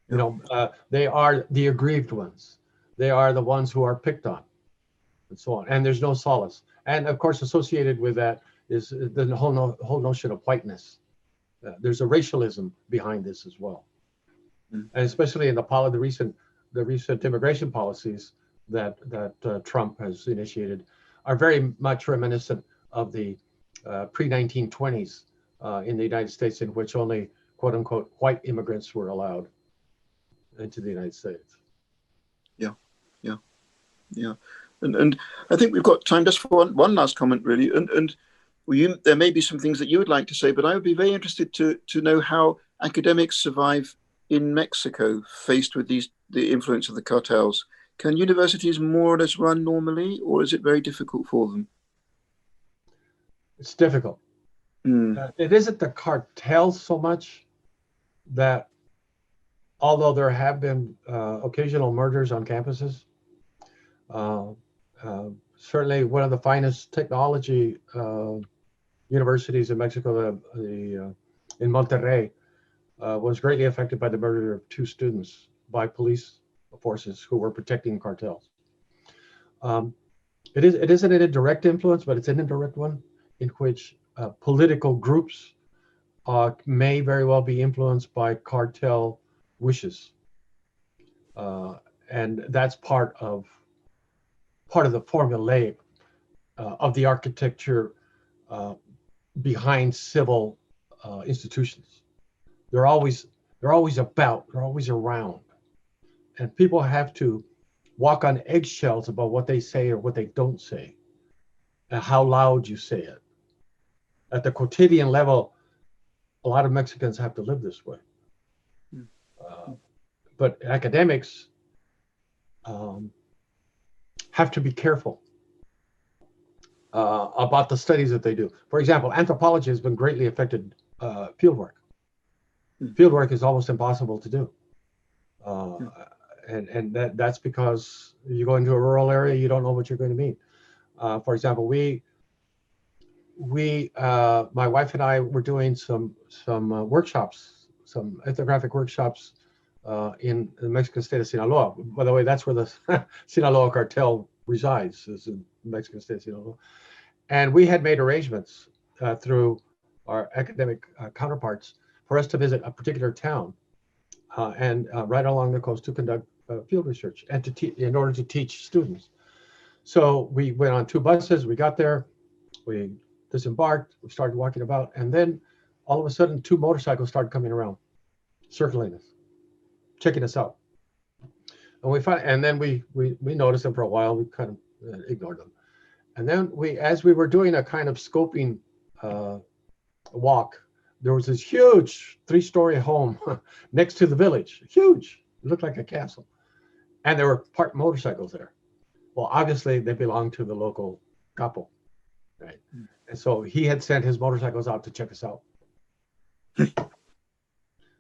You know, they are the aggrieved ones. They are the ones who are picked on, and so on. And there's no solace. And of course, associated with that is the whole notion of whiteness. There's a racialism behind this as well, and especially in the recent immigration policies that Trump has initiated are very much reminiscent of the pre-1920s in the United States, in which only "quote unquote" white immigrants were allowed into the United States. Yeah. And I think we've got time just for one last comment, really. And there may be some things that you would like to say, but I would be very interested to know how academics survive in Mexico faced with the influence of the cartels. Can universities more or less run normally, or is it very difficult for them? It's difficult. It isn't the cartels so much that, although there have been occasional murders on campuses, certainly one of the finest technology universities in Mexico, in Monterrey, was greatly affected by the murder of 2 students by police forces who were protecting cartels. It isn't a direct influence, but it's an indirect one in which political groups may very well be influenced by cartel wishes. And that's part of the formulaic of the architecture behind civil institutions. They're always around, and people have to walk on eggshells about what they say or what they don't say, and how loud you say it. At the quotidian level, a lot of Mexicans have to live this way. But academics have to be careful about the studies that they do. For example, anthropology has been greatly affected fieldwork. Fieldwork is almost impossible to do. And that's because you go into a rural area, you don't know what you're going to meet. For example, my wife and I were doing some workshops, some ethnographic workshops in the Mexican state of Sinaloa. By the way, that's where the Sinaloa cartel resides, is in the Mexican state of Sinaloa. And we had made arrangements through our academic counterparts for us to visit a particular town and right along the coast to conduct field research and in order to teach students. So we went on 2 buses, we got there, we disembarked, we started walking about, and then all of a sudden 2 motorcycles started coming around, circling us, checking us out. And then we noticed them for a while. We kind of ignored them. And then as we were doing a kind of scoping walk, there was this huge 3-story home next to the village, huge, it looked like a castle. And there were parked motorcycles there. Well, obviously they belonged to the local capo, right? And so he had sent his motorcycles out to check us out.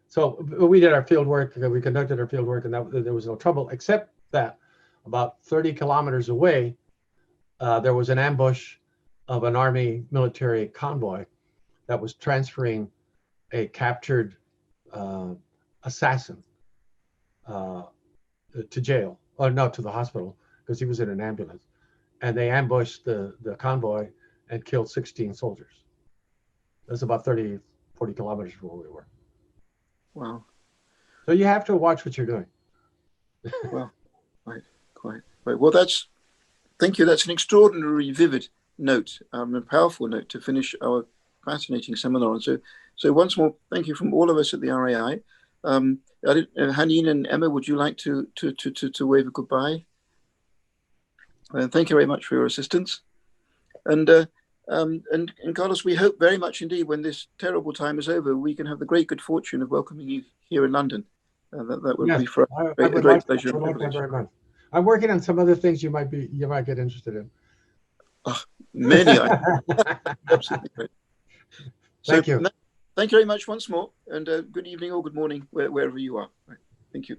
So we did our field work, we conducted our field work, and there was no trouble, except that about 30 kilometers away, there was an ambush of an army military convoy that was transferring a captured assassin to jail, or no, to the hospital, because he was in an ambulance. And they ambushed the convoy and killed 16 soldiers. That's about 30, 40 kilometers from where we were. Wow. So you have to watch what you're doing. Well, quite. Well, thank you. That's an extraordinarily vivid note, a powerful note to finish our fascinating seminar on. So once more, thank you from all of us at the RAI. Hanine and Emma, would you like to wave a goodbye? Thank you very much for your assistance. And And Carlos, we hope very much indeed when this terrible time is over, we can have the great good fortune of welcoming you here in London. That would be for us I a would great like, pleasure I and would like that privilege. very much. I'm working on some other things you might get interested in. Oh, many, absolutely great. Thank you. Thank you very much once more, and good evening or good morning, wherever you are. Right. Thank you.